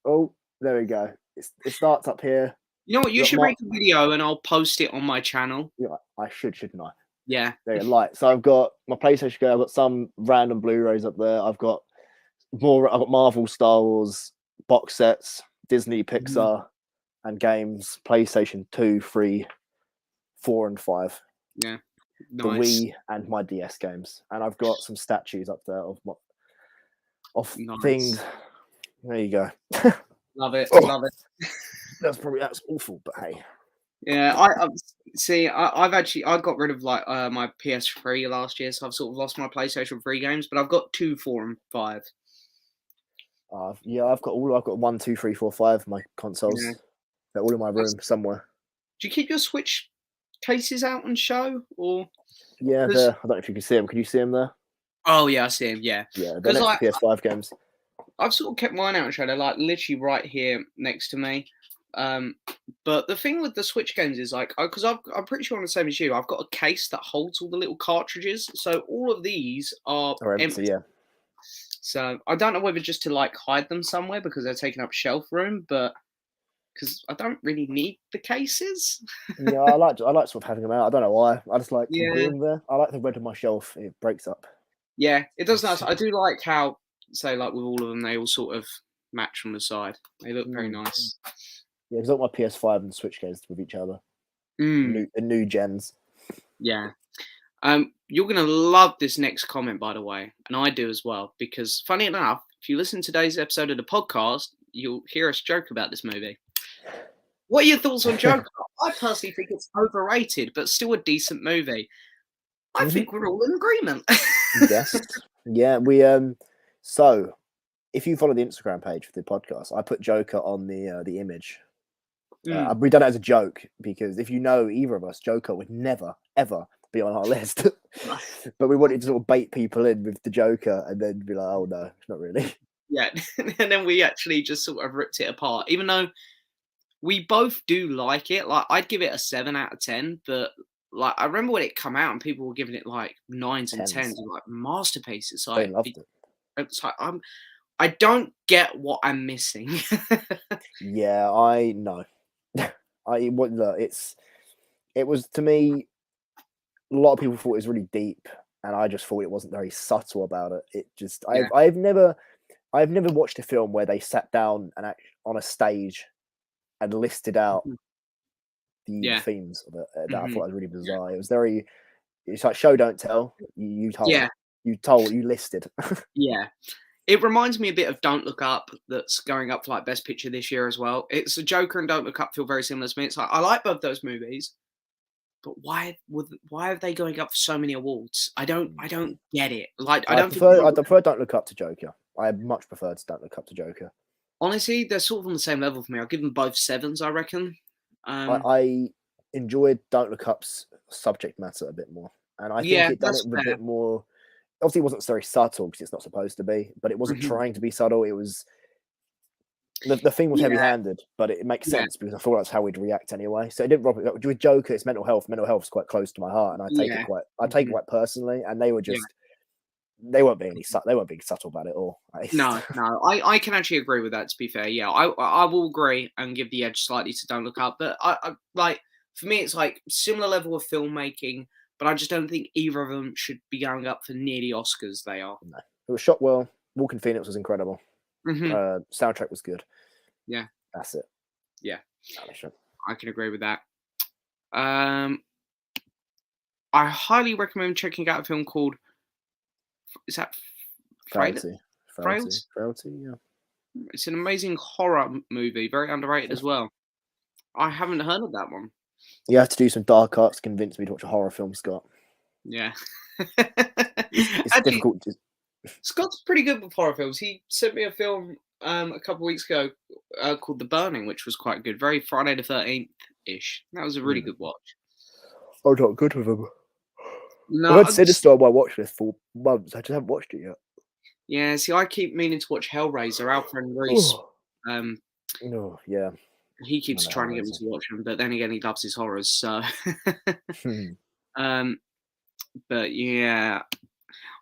Oh, there we go. It starts up here. You know what? You should make a video and I'll post it on my channel. Yeah, I shouldn't I? Yeah. There you go. So I've got my PlayStation. I've got some random Blu-rays up there. I've got Marvel, Star Wars box sets, Disney, Pixar, and games. PlayStation 2, 3, 4, and 5. Yeah. Nice. The Wii and my DS games, and I've got some statues up there of things. There you go. Love it. Love it. That's awful, but hey. Yeah, I got rid of like my PS3 last year, so I've sort of lost my PlayStation 3 games, but I've got 2, 4, and 5. Yeah, I've got 1, 2, 3, 4, 5 my consoles. Yeah. They're all in my room somewhere. Do you keep your Switch cases out and show, or? Yeah, I don't know if you can see them. Can you see them there? Oh yeah, I see them. Yeah, they're next to PS5 games. I've sort of kept mine out and show. They're like literally right here next to me. But the thing with the Switch games is like, because I'm pretty sure I'm the same as you. I've got a case that holds all the little cartridges, so all of these are empty. Yeah. So I don't know whether just to like hide them somewhere because they're taking up shelf room, but because I don't really need the cases. Yeah, I like sort of having them out. I don't know why. I just like being there. I like the red on my shelf. It breaks up. Yeah, it does nice. I do like how, say, like with all of them, they all sort of match from the side. They look very nice. Yeah, because I got my PS5 and Switch games with each other. The new gens. Yeah. You're gonna love this next comment, by the way, and I do as well, because funny enough, if you listen to today's episode of the podcast, you'll hear us joke about this movie. What are your thoughts on Joker? I personally think it's overrated, but still a decent movie. I think we're all in agreement. Yes. Yeah, we so if you follow the Instagram page for the podcast, I put Joker on the image. We done it as a joke because if you know either of us, Joker would never ever be on our list. But we wanted to sort of bait people in with the Joker and then be like, oh no, it's not really. Yeah. And then we actually just sort of ripped it apart, even though we both do like it. Like I'd give it a 7 out of 10, but like I remember when it came out and people were giving it like 9s and 10s, like masterpieces. So I loved it. It's like I don't get what I'm missing. Yeah, I know. It was to me. A lot of people thought it was really deep, and I just thought it wasn't very subtle about it. It just I've never watched a film where they sat down and on a stage and listed out the themes of it. That I thought was really bizarre. It was very. It's like show don't tell. You told. Yeah. You listed. Yeah. It reminds me a bit of Don't Look Up, that's going up for like Best Picture this year as well. It's a Joker and Don't Look Up feel very similar to me. It's like I like both those movies, but why are they going up for so many awards? I don't get it. Like I prefer Don't Look Up to Joker. I much prefer Don't Look Up to Joker. Honestly, they're sort of on the same level for me. I'll give them both 7s, I reckon. I enjoyed Don't Look Up's subject matter a bit more, and I think it done it with a bit more. Obviously, it wasn't very subtle because it's not supposed to be, but it wasn't trying to be subtle. It was the thing was heavy-handed, but it makes sense because I thought that's how we'd react anyway. So it didn't rob it. With Joker, it's mental health. Mental health is quite close to my heart, and I take it quite personally. And they were just they weren't being subtle about it all. No, I can actually agree with that. To be fair, yeah, I will agree and give the edge slightly to Don't Look Up, but I like for me, it's like similar level of filmmaking. But I just don't think either of them should be going up for near the Oscars they are. No. It was shot well. Walking Phoenix was incredible. Soundtrack was good. Yeah. That's it. Yeah. Sure. I can agree with that. I highly recommend checking out a film called, is that Frailty? Frailty? Frailty, yeah. It's an amazing horror movie, very underrated as well. I haven't heard of that one. You have to do some dark arts to convince me to watch a horror film, Scott. Yeah. It's Actually, difficult to... Scott's pretty good with horror films. He sent me a film a couple of weeks ago called The Burning, which was quite good. Very Friday the 13th-ish. That was a really good watch. I'm not good with them. No, I've had Sinister on my watch list for months. I just haven't watched it yet. Yeah, see, I keep meaning to watch Hellraiser. Alfred Reese. No, yeah. He keeps trying to get me to watch him, but then again, he loves his horrors. So, but yeah,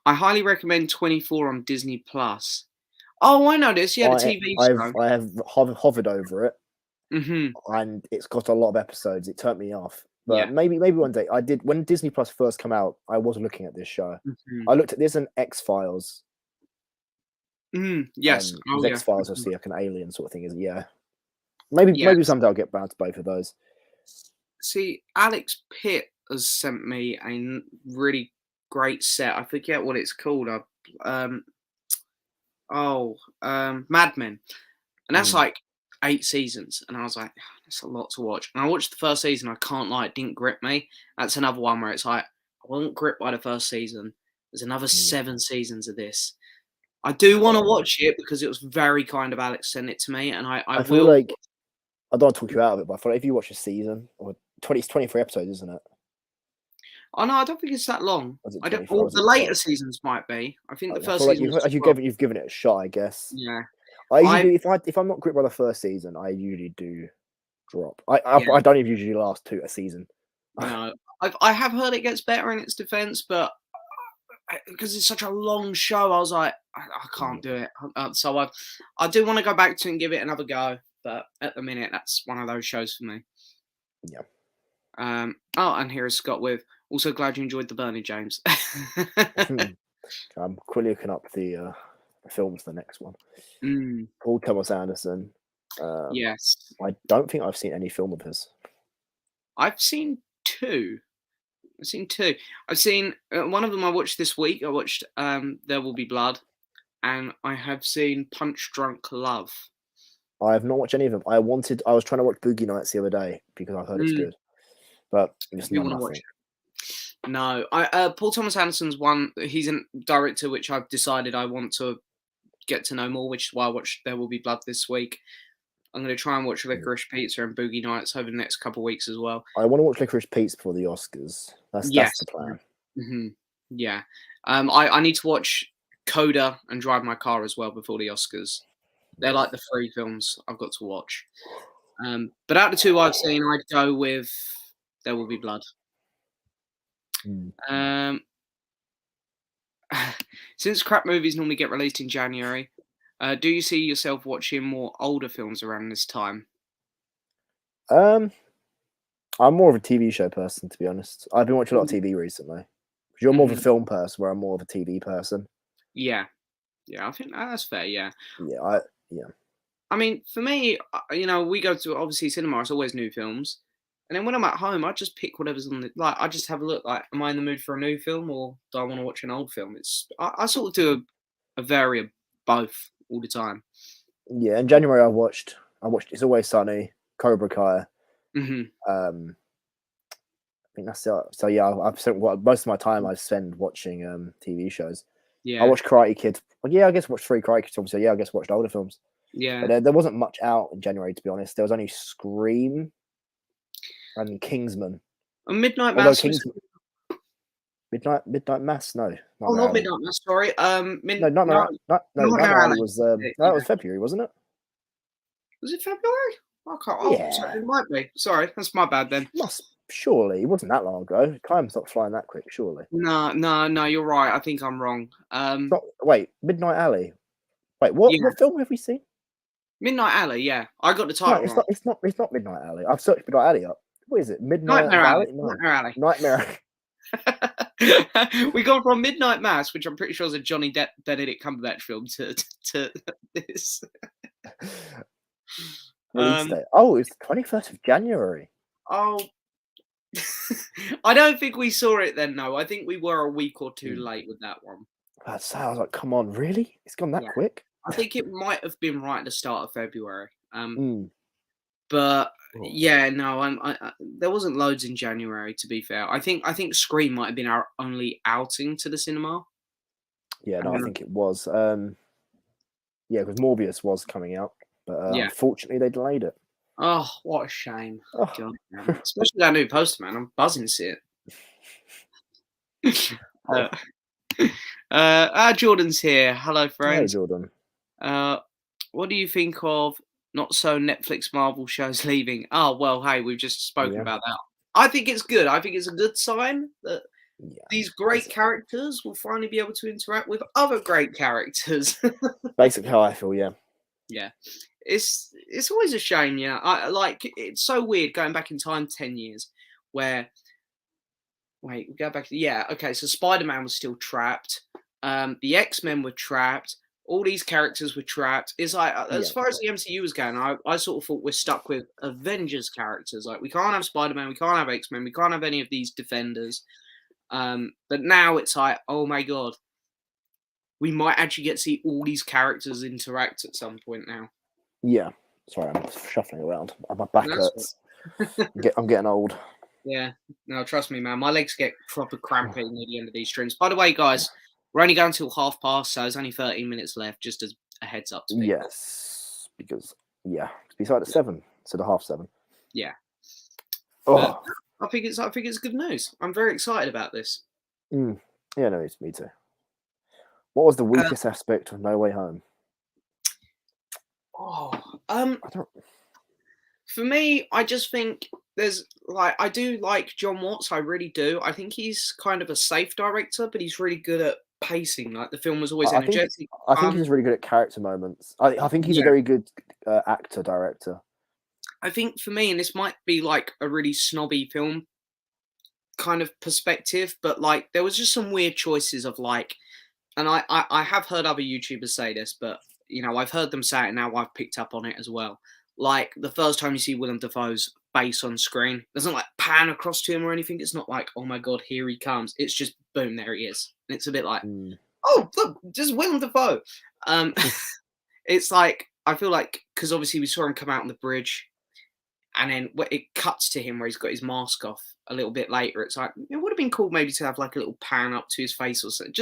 I highly recommend 24 on Disney Plus. Oh, I know this. Yeah, the TV show. I have hovered over it, and it's got a lot of episodes. It turned me off. But maybe one day I did. When Disney Plus first came out, I was looking at this show. I looked at this and X-Files. Yes, X-Files. Obviously, like an alien sort of thing. Is it? Yeah. Maybe someday I'll get round to both of those. See, Alex Pitt has sent me a really great set. I forget what it's called. Mad Men, and that's like 8 seasons. And I was like, that's a lot to watch. And I watched the first season. I can't lie, it didn't grip me. That's another one where it's like, I wasn't gripped by the first season. There's another 7 seasons of this. I do want to watch it because it was very kind of Alex sent it to me, and I feel will. like I don't want to talk you out of it, but I feel like if you watch a season or it's 23 episodes, isn't it? Oh no, I don't think it's that long. I don't. Well, the later seasons might be. I think the first season. You've given it a shot, I guess. Yeah. I usually, if I'm not gripped by the first season, I usually do drop. I don't even usually last a season. No, I have heard it gets better in its defense, but because it's such a long show, I was like, I can't do it. So I do want to go back to it and give it another go, but at the minute, that's one of those shows for me. Yeah. And here is Scott with, also glad you enjoyed The Burning, James. I'm quickly looking up the films for the next one. Paul Thomas Anderson. Yes. I don't think I've seen any film of his. I've seen 2. I've seen one of them I watched this week. I watched There Will Be Blood, and I have seen Punch Drunk Love. I have not watched any of them. I was trying to watch Boogie Nights the other day because I heard it's good, but just not nothing. Watch it? No, Paul Thomas Anderson's one. He's a director which I've decided I want to get to know more, which is why I watched There Will Be Blood this week. I'm going to try and watch Licorice Pizza and Boogie Nights over the next couple of weeks as well. I want to watch Licorice Pizza before the Oscars. That's the plan. Yeah. I need to watch Coda and Drive My Car as well before the Oscars. They're like the 3 films I've got to watch. But out of the 2 I've seen, I'd go with There Will Be Blood. Since crap movies normally get released in January, do you see yourself watching more older films around this time? I'm more of a TV show person, to be honest. I've been watching a lot of TV recently. You're more of a film person, where I'm more of a TV person. Yeah, I think that's fair. Yeah. I mean, for me, we go to obviously cinema. It's always new films, and then when I'm at home, I just pick whatever's on the I just have a look. Like, am I in the mood for a new film, or do I want to watch an old film? I sort of do a vary of both all the time. Yeah, in January I watched It's Always Sunny, Cobra Kai. I think that's it. So yeah, I've spent most of my time I spend watching TV shows. Yeah, I watched Karate Kid. Well, yeah, I guess I watched 3 Karate Kids. Obviously, yeah, I guess I watched older films. Yeah, but there wasn't much out in January, to be honest. There was only Scream and Kingsman. And Midnight Mass. Midnight Mass. No, not Midnight Mass. Sorry. Nightmare Alley was that was February, wasn't it? Was it February? I can't. Yeah. Sorry, it might be. Sorry, that's my bad then. Surely it wasn't that long ago. Time's not flying that quick, surely. No, you're right. I think I'm wrong. Wait, Midnight Alley. Wait, what film have we seen? Midnight Alley, yeah. I got the title wrong. It's not Midnight Alley. I've searched Midnight Alley up. What is it? Nightmare Alley. Nightmare Alley. We gone from Midnight Mass, which I'm pretty sure is a Johnny Benedict Cumberbatch film, to this. Release date. Oh, it's the 21st of January. Oh, I don't think we saw it then. No, I think we were a week or two late with that one. That's I was like, come on, really? It's gone that quick? I think it might have been right at the start of February. But yeah, no, I there wasn't loads in January. To be fair, I think Scream might have been our only outing to the cinema. Yeah, no, I think it was. Yeah, because Morbius was coming out, but unfortunately they delayed it. Oh, what a shame! Oh. God, especially that new poster, man. I'm buzzing to see it. Jordan's here. Hello, friends. Hey, Jordan. What do you think of not so Netflix Marvel shows leaving? Oh, well, hey, we've just spoken about that. I think it's good. I think it's a good sign that these great characters will finally be able to interact with other great characters. Basically how I feel, yeah. Yeah. It's always a shame, yeah. It's so weird going back in time 10 years where we go back. Yeah, okay, so Spider-Man was still trapped. The X-Men were trapped. All these characters were trapped. It's like, as far as the MCU was going, I sort of thought we're stuck with Avengers characters. Like, we can't have Spider-Man, we can't have X-Men, we can't have any of these Defenders. But now it's like, oh my God, we might actually get to see all these characters interact at some point now. Yeah. Sorry, I'm shuffling around. My back hurts. I'm getting old. Yeah. No, trust me, man. My legs get proper crampy near the end of these streams. By the way, guys, we're only going till 5:30, so there's only 13 minutes left, just as a heads up to people. Yes, because, we started at 7, so the 7:30. Yeah. Oh. I think it's good news. I'm very excited about this. Yeah, no, it's me too. What was the weakest aspect of No Way Home? For me, I just think I do like John Watts. I really do. I think he's kind of a safe director, but he's really good at pacing. Like, the film was always energetic. I think he's really good at character moments. I think he's a very good actor director. I think for me, and this might be like a really snobby film kind of perspective, but like there was just some weird choices of like, and I have heard other YouTubers say this, but I've heard them say it now. I've picked up on it as well. Like, the first time you see Willem Dafoe's face on screen, it doesn't like pan across to him or anything. It's not like, oh my God, here he comes. It's just boom, there he is. And it's a bit like, oh look, just Willem Dafoe. It's like, I feel like, because obviously we saw him come out on the bridge, and then it cuts to him where he's got his mask off a little bit later. It's like, it would have been cool maybe to have like a little pan up to his face or something.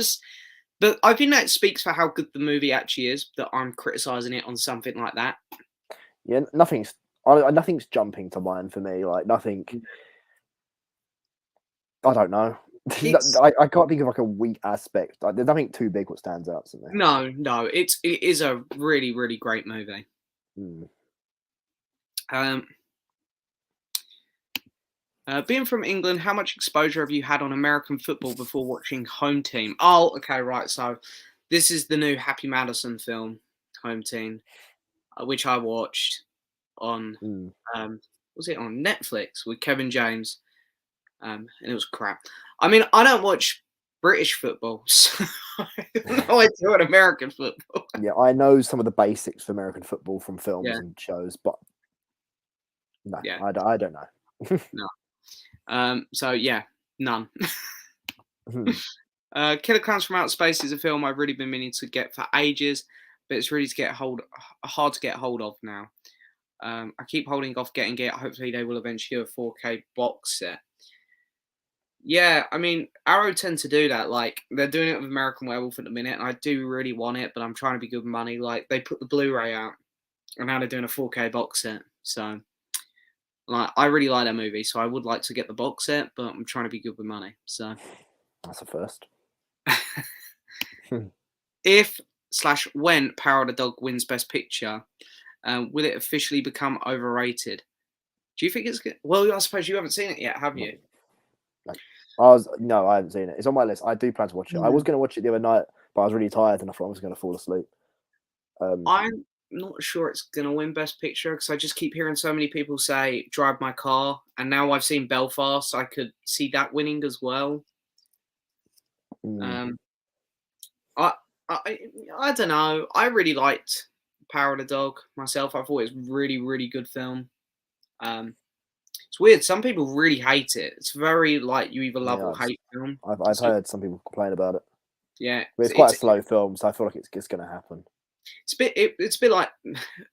But I think that speaks for how good the movie actually is, that I'm criticizing it on something like that. Yeah, nothing's jumping to mind for me. Like, nothing. I don't know. I can't think of like a weak aspect. Like, there's nothing too big what stands out to me. No, it is a really, really great movie. Being from England, how much exposure have you had on American football before watching Home Team? Oh, okay, right. So this is the new Happy Madison film, Home Team, which I watched on, was it on Netflix with Kevin James? And it was crap. I mean, I don't watch British football, so I have no idea what American football. Yeah, I know some of the basics of American football from films and shows, but no, I don't know. No. So yeah, none. Killer Clowns from Outer Space is a film I've really been meaning to get for ages, but it's really hard to get hold of now. I keep holding off getting it. Hopefully they will eventually do a 4K box set. Yeah, I mean, Arrow tend to do that. Like, they're doing it with American Werewolf at the minute, and I do really want it, but I'm trying to be good with money. Like, they put the Blu-ray out, and now they're doing a 4K box set. So, like, I really like that movie, so I would like to get the box set, but I'm trying to be good with money. So that's a first. When Power of the Dog wins Best Picture, will it officially become overrated? Do you think it's good? Well, I suppose you haven't seen it yet, have you? No, I haven't seen it. It's on my list. I do plan to watch it. I was going to watch it the other night, but I was really tired and I thought I was going to fall asleep. I'm not sure it's going to win Best Picture because I just keep hearing so many people say Drive My Car, and now I've seen Belfast. I could see that winning as well. Um, I, I don't know. I really liked Power of the Dog myself. I thought it was really, really good film. It's weird. Some people really hate it. It's very like you either love or hate film. I've heard some people complain about it. Yeah, But it's quite a slow film, so I feel like it's going to happen. It's a bit like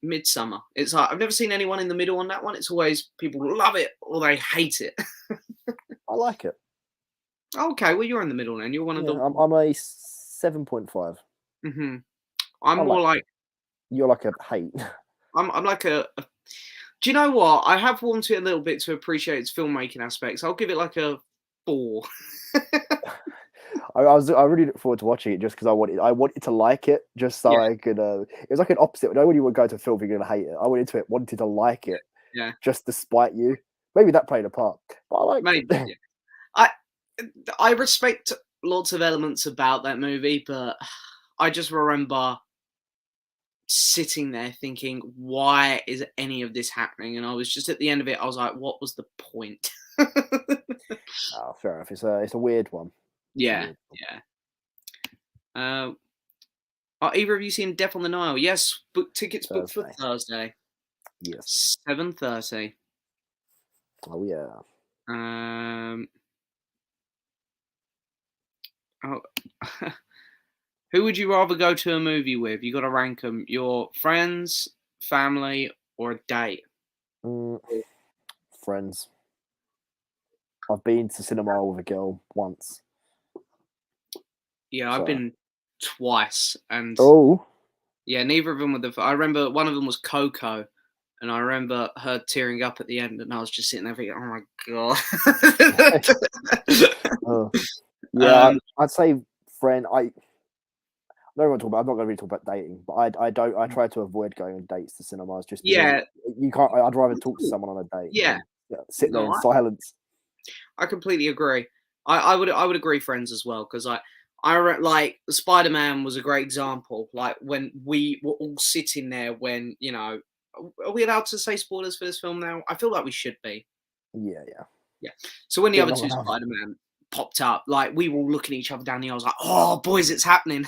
Midsummer. It's like I've never seen anyone in the middle on that one. It's always people love it or they hate it. I like it. Okay, well you're in the middle then. You're one of the. I'm a 7.5. I'm more like you're like a hate. I'm like a. Do you know what? I have wanted a little bit to appreciate its filmmaking aspects. I'll give it like a 4. I really look forward to watching it just because I wanted to like it just so I could. It was like an opposite. You know, when you would go to a film, you're gonna hate it. I wanted to like it. Yeah. Just despite you, maybe that played a part. But I like. Maybe. Yeah. I respect lots of elements about that movie, but I just remember sitting there thinking, why is any of this happening? And I was just at the end of it, I was like, what was the point? Oh, fair enough. It's a weird one. Yeah, yeah. Are either of you seen Death on the Nile? Yes, book tickets booked for Thursday. Yes, 7:30. Oh yeah. Who would you rather go to a movie with? You got to rank them: your friends, family, or a date. Friends. I've been to cinema with a girl once. Yeah, I've been twice, and yeah, neither of them were I remember one of them was Coco, and I remember her tearing up at the end, and I was just sitting there thinking, "Oh my god." Yeah, I'd say friend. I don't want to talk about. I'm not going to really talk about dating, but I try to avoid going on dates to cinemas. Just you can't. I'd rather talk to someone on a date. Yeah, sit there in silence. I completely agree. I would agree, friends as well, because I like Spider-Man was a great example. Like when we were all sitting there, when are we allowed to say spoilers for this film now? I feel like we should be. Yeah. So when the other two Spider-Man popped up, like we were all looking at each other down the aisle. I was like, "Oh, boys, it's happening."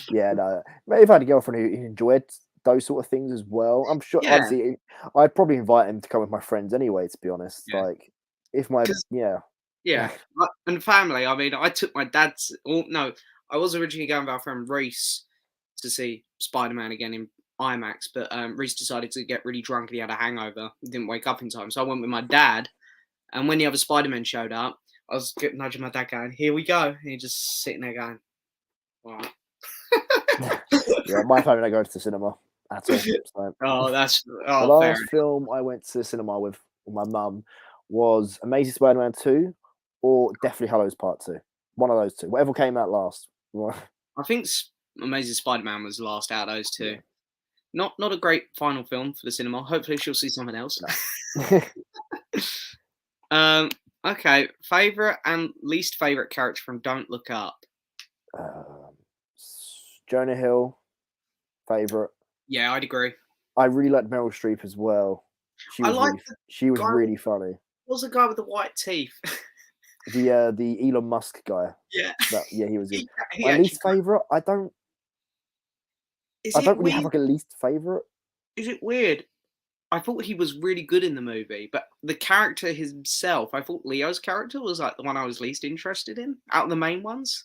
Yeah, no. Maybe if I had a girlfriend who enjoyed those sort of things as well, I'm sure. Yeah. Honestly, I'd probably invite him to come with my friends anyway. To be honest, like if my and family. I mean, I took my dad's. Oh no, I was originally going with our friend Reese to see Spider-Man again in IMAX, but Reese decided to get really drunk and he had a hangover. He didn't wake up in time, so I went with my dad. And when the other Spider-Man showed up, I was nudging my dad going, "Here we go." And he just sitting there going, "All right." Yeah, my family don't go to the cinema at all. So. The last film I went to the cinema with my mum was Amazing Spider-Man 2 or Deathly Hallows Part 2. One of those two. Whatever came out last. I think Amazing Spider-Man was last out of those two. Yeah. Not a great final film for the cinema. Hopefully she'll see something else. No. Okay. Favorite and least favorite character from Don't Look Up. Jonah Hill. Favorite. Yeah, I'd agree. I really liked Meryl Streep as well. She was really funny. What was the guy with the white teeth? The Elon Musk guy. Yeah. He was good. My least favorite. I don't really have like a least favorite. Is it weird? I thought he was really good in the movie, but the character himself, I thought Leo's character was like the one I was least interested in out of the main ones.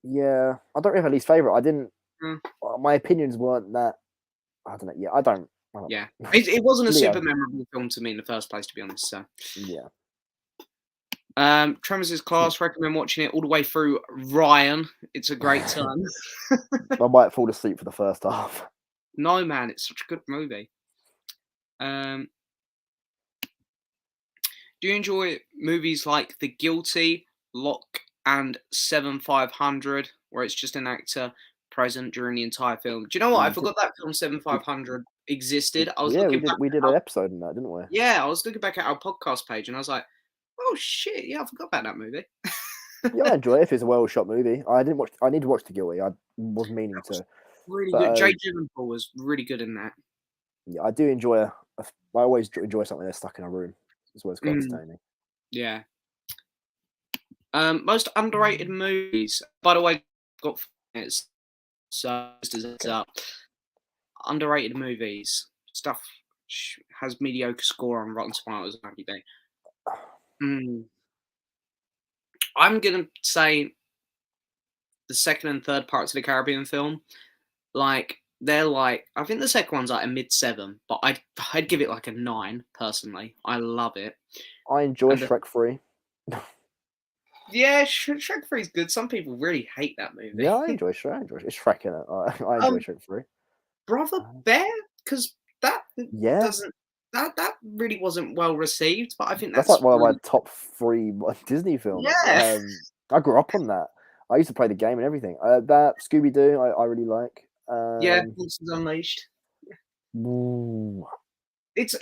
Yeah, I don't really have a least favorite. I didn't. My opinions weren't that. I don't know. Yeah, I don't. Yeah, it wasn't a super memorable film to me in the first place, to be honest. So yeah. Tremors' Class, recommend watching it all the way through. Ryan, it's a great time. I might fall asleep for the first half. No, man, it's such a good movie. Do you enjoy movies like The Guilty, Lock, and 7500, where it's just an actor present during the entire film? Do you know what? I forgot that film 7500 existed. I was we did an episode on that, didn't we? Yeah, I was looking back at our podcast page and I was like, oh shit, yeah, I forgot about that movie. Yeah, I enjoy it if it's a well-shot movie. I need to watch The Guilty. I was meaning to. Really good. Jay Gyllenhaal was really good in that. Yeah, I do enjoy I always enjoy something that's stuck in a room. As well as entertaining. Yeah. Most underrated movies. By the way, I've got 4 minutes, so just as it's up. Underrated movies. Stuff has mediocre score on Rotten Tomatoes and everything. I'm gonna say the second and third parts of the Caribbean film. Like they're like, I think the second one's like a mid-7, but I'd give it like a 9 personally. I love it. I enjoy Shrek 3. Yeah, Shrek 3 is good. Some people really hate that movie. Yeah, I enjoy Shrek. It's Shrek in it. I enjoy Shrek 3. Brother Bear, because that doesn't that really wasn't well received. But I think that's like one of my top 3 Disney films. Yeah, I grew up on that. I used to play the game and everything. That Scooby Doo, I really like. Yeah, Monsters Unleashed. Ooh. It's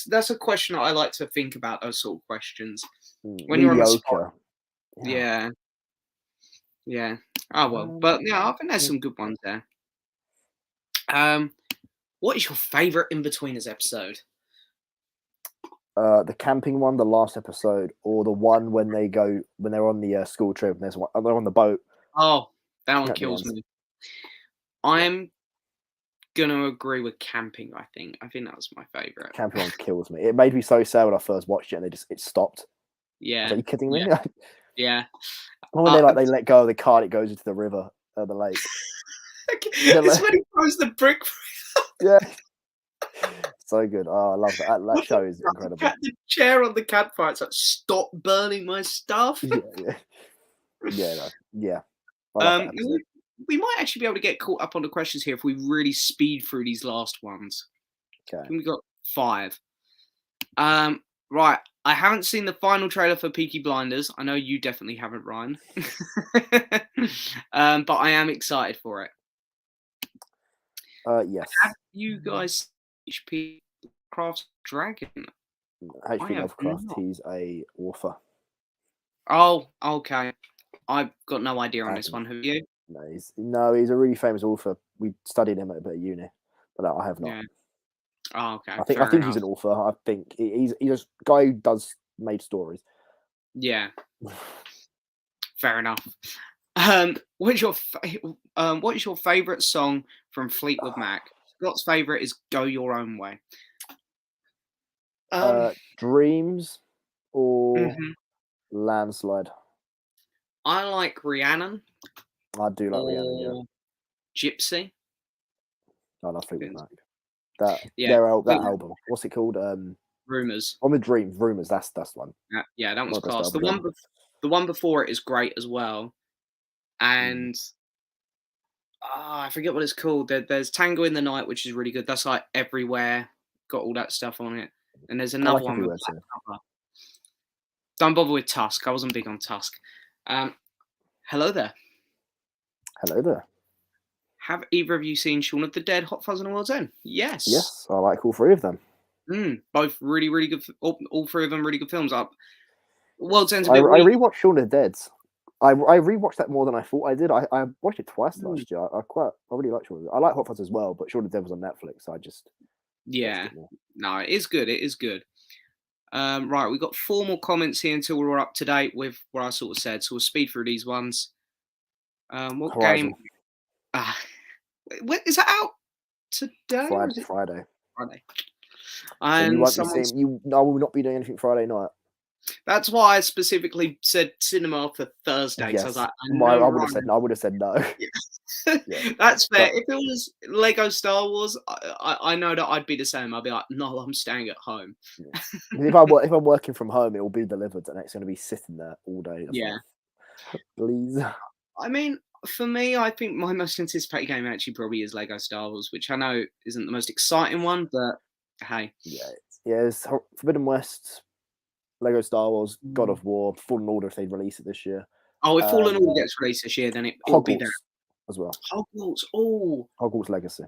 that's a question that I like to think about. Those sort of questions when mediocre. you're on the spot. Yeah. Oh well, but yeah, I think there's some good ones there. What is your favorite In-Betweeners episode? The camping one, the last episode, or the one when they're on the school trip and they're on the boat. Oh, that one kills me. I'm gonna agree with camping. I think that was my favorite. Camping one kills me. It made me so sad when I first watched it, and it stopped. Yeah. Are you kidding me? Yeah. When they let go of the car, it goes into the river, the lake. It's when he throws the brick. Yeah. So good. Oh, I love that. That show is incredible. The chair on the campfire. It's like, stop burning my stuff. Yeah. We might actually be able to get caught up on the questions here if we really speed through these last ones. Okay. We've got 5. Right. I haven't seen the final trailer for Peaky Blinders. I know you definitely haven't, Ryan. But I am excited for it. Yes. Have you guys seen H.P. Lovecraft's Dragon? H.P. Lovecraft, he's a author. Oh, okay. I've got no idea on this one. Have you? No, he's a really famous author. We studied him at a bit of uni, but I have not. Yeah. Oh, okay. I think he's an author. I think he's a guy who made stories. Yeah. Fair enough. What is your favorite song from Fleetwood Mac? Scott's favorite is "Go Your Own Way." Dreams or Landslide. I like Rhiannon. I do like Rhiannon. Yeah. Gypsy. I love Fleetwood Mac. That album. What's it called? Rumors. On the Dreams. Rumors. That's one. Yeah, that one's class. The one before it is great as well. And I forget what it's called. There's Tango in the Night, which is really good. That's like Everywhere. Got all that stuff on it. And there's another one with Black cover. Don't bother with Tusk. I wasn't big on Tusk. Hello there. Hello there. Have either of you seen Shaun of the Dead, Hot Fuzz and the World's End? Yes. Yes, I like all 3 of them. Both really, really good. All 3 of them really good films. World's End's I rewatched Shaun of the Dead. I rewatched that more than I thought I did. I watched it twice last year. I really like Shaun of the Dead. I like Hot Fuzz as well, but Shaun of the Dead was on Netflix, so I just no, it is good. It is good. Right, we've got 4 more comments here until we're up to date with what I sort of said. So we'll speed through these ones. What Horizon. game? Is that out today? Friday. And so I will not be doing anything Friday night. That's why I specifically said cinema for Thursday. Yes. I was like, I would have said no. That's fair. If it was Lego Star Wars, I know that I'd be the same. I'd be like, no, I'm staying at home. If I'm working from home, it will be delivered, and it's going to be sitting there all day. Yeah. Please. I mean, for me, I think my most anticipated game actually probably is Lego Star Wars, which I know isn't the most exciting one, but hey. It's Forbidden West, Lego Star Wars, God of War, Fallen Order if they release it this year. Oh, if Fallen Order gets released this year, then it'll be there as well. Hogwarts, Hogwarts Legacy.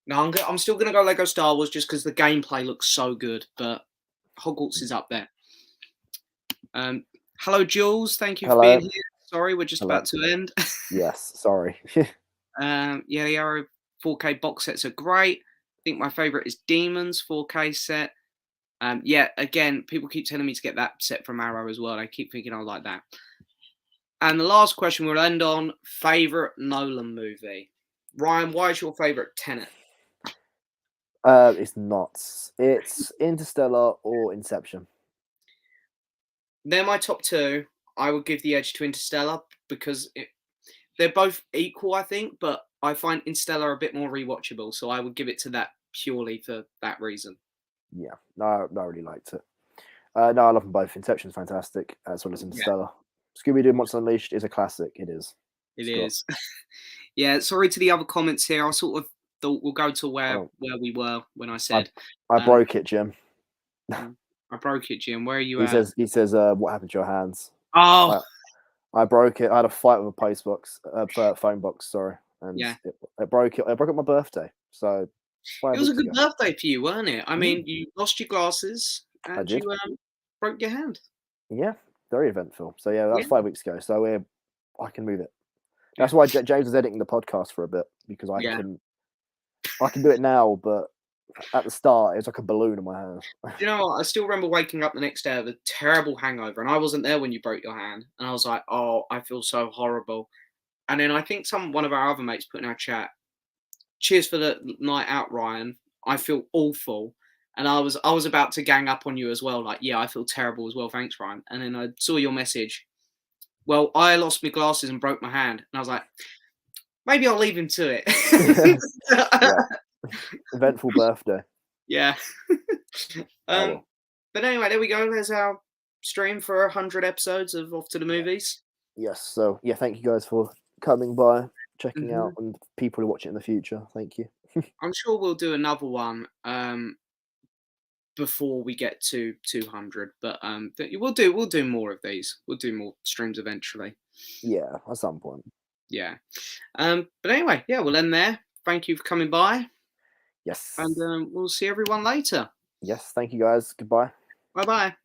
No, I'm still gonna go Lego Star Wars just because the gameplay looks so good, but Hogwarts is up there. Hello, Jules. Thank you for being here. Sorry, we're just about to end. Yes, sorry. The Arrow 4K box sets are great. I think my favorite is Demons 4K set. Yeah, again, people keep telling me to get that set from Arrow as well. I keep thinking I like that. And the last question we'll end on, favorite Nolan movie. Ryan, why is your favorite Tenet? It's not. It's Interstellar or Inception. They're my top two. I would give the edge to Interstellar because they're both equal, I think, but I find Interstellar a bit more rewatchable, so I would give it to that purely for that reason. Yeah, no, I really liked it. No, I love them both. Inception's fantastic, as well as Interstellar. Yeah. Scooby-Doo Monsters Unleashed is a classic. It is. It is. Yeah, sorry to the other comments here. I sort of thought we'll go to where we were when I said. I broke it, Jim. I broke it, Jim. Where are you at? He says, what happened to your hands? Oh. I broke it. I had a fight with a phone box, sorry. And it broke it. I broke it on my birthday. So it was a good birthday for you, weren't it? I mean, you lost your glasses and you broke your hand. Yeah, very eventful. So yeah, that's 5 weeks ago. So I can move it. That's why James was editing the podcast for a bit, because I can do it now, but at the start it was like a balloon in my hand. You know what? I still remember waking up the next day with a terrible hangover, and I wasn't there when you broke your hand, and I was like, oh, I feel so horrible. And then I think one of our other mates put in our chat, cheers for the night out, Ryan. I feel awful. And I was about to gang up on you as well. Like, yeah, I feel terrible as well. Thanks, Ryan. And then I saw your message. Well, I lost my glasses and broke my hand. And I was like, maybe I'll leave him to it. Eventful birthday. Yeah. But anyway, there we go. There's our stream for 100 episodes of Off to the Movies. Yes. So, yeah, thank you guys for coming by, checking out, and people who watch it in the future. Thank you. I'm sure we'll do another one before we get to 200, but we'll do more of these. We'll do more streams eventually. Yeah, at some point. Yeah. But anyway, yeah, we'll end there. Thank you for coming by. Yes. And we'll see everyone later. Yes, thank you guys. Goodbye. Bye-bye.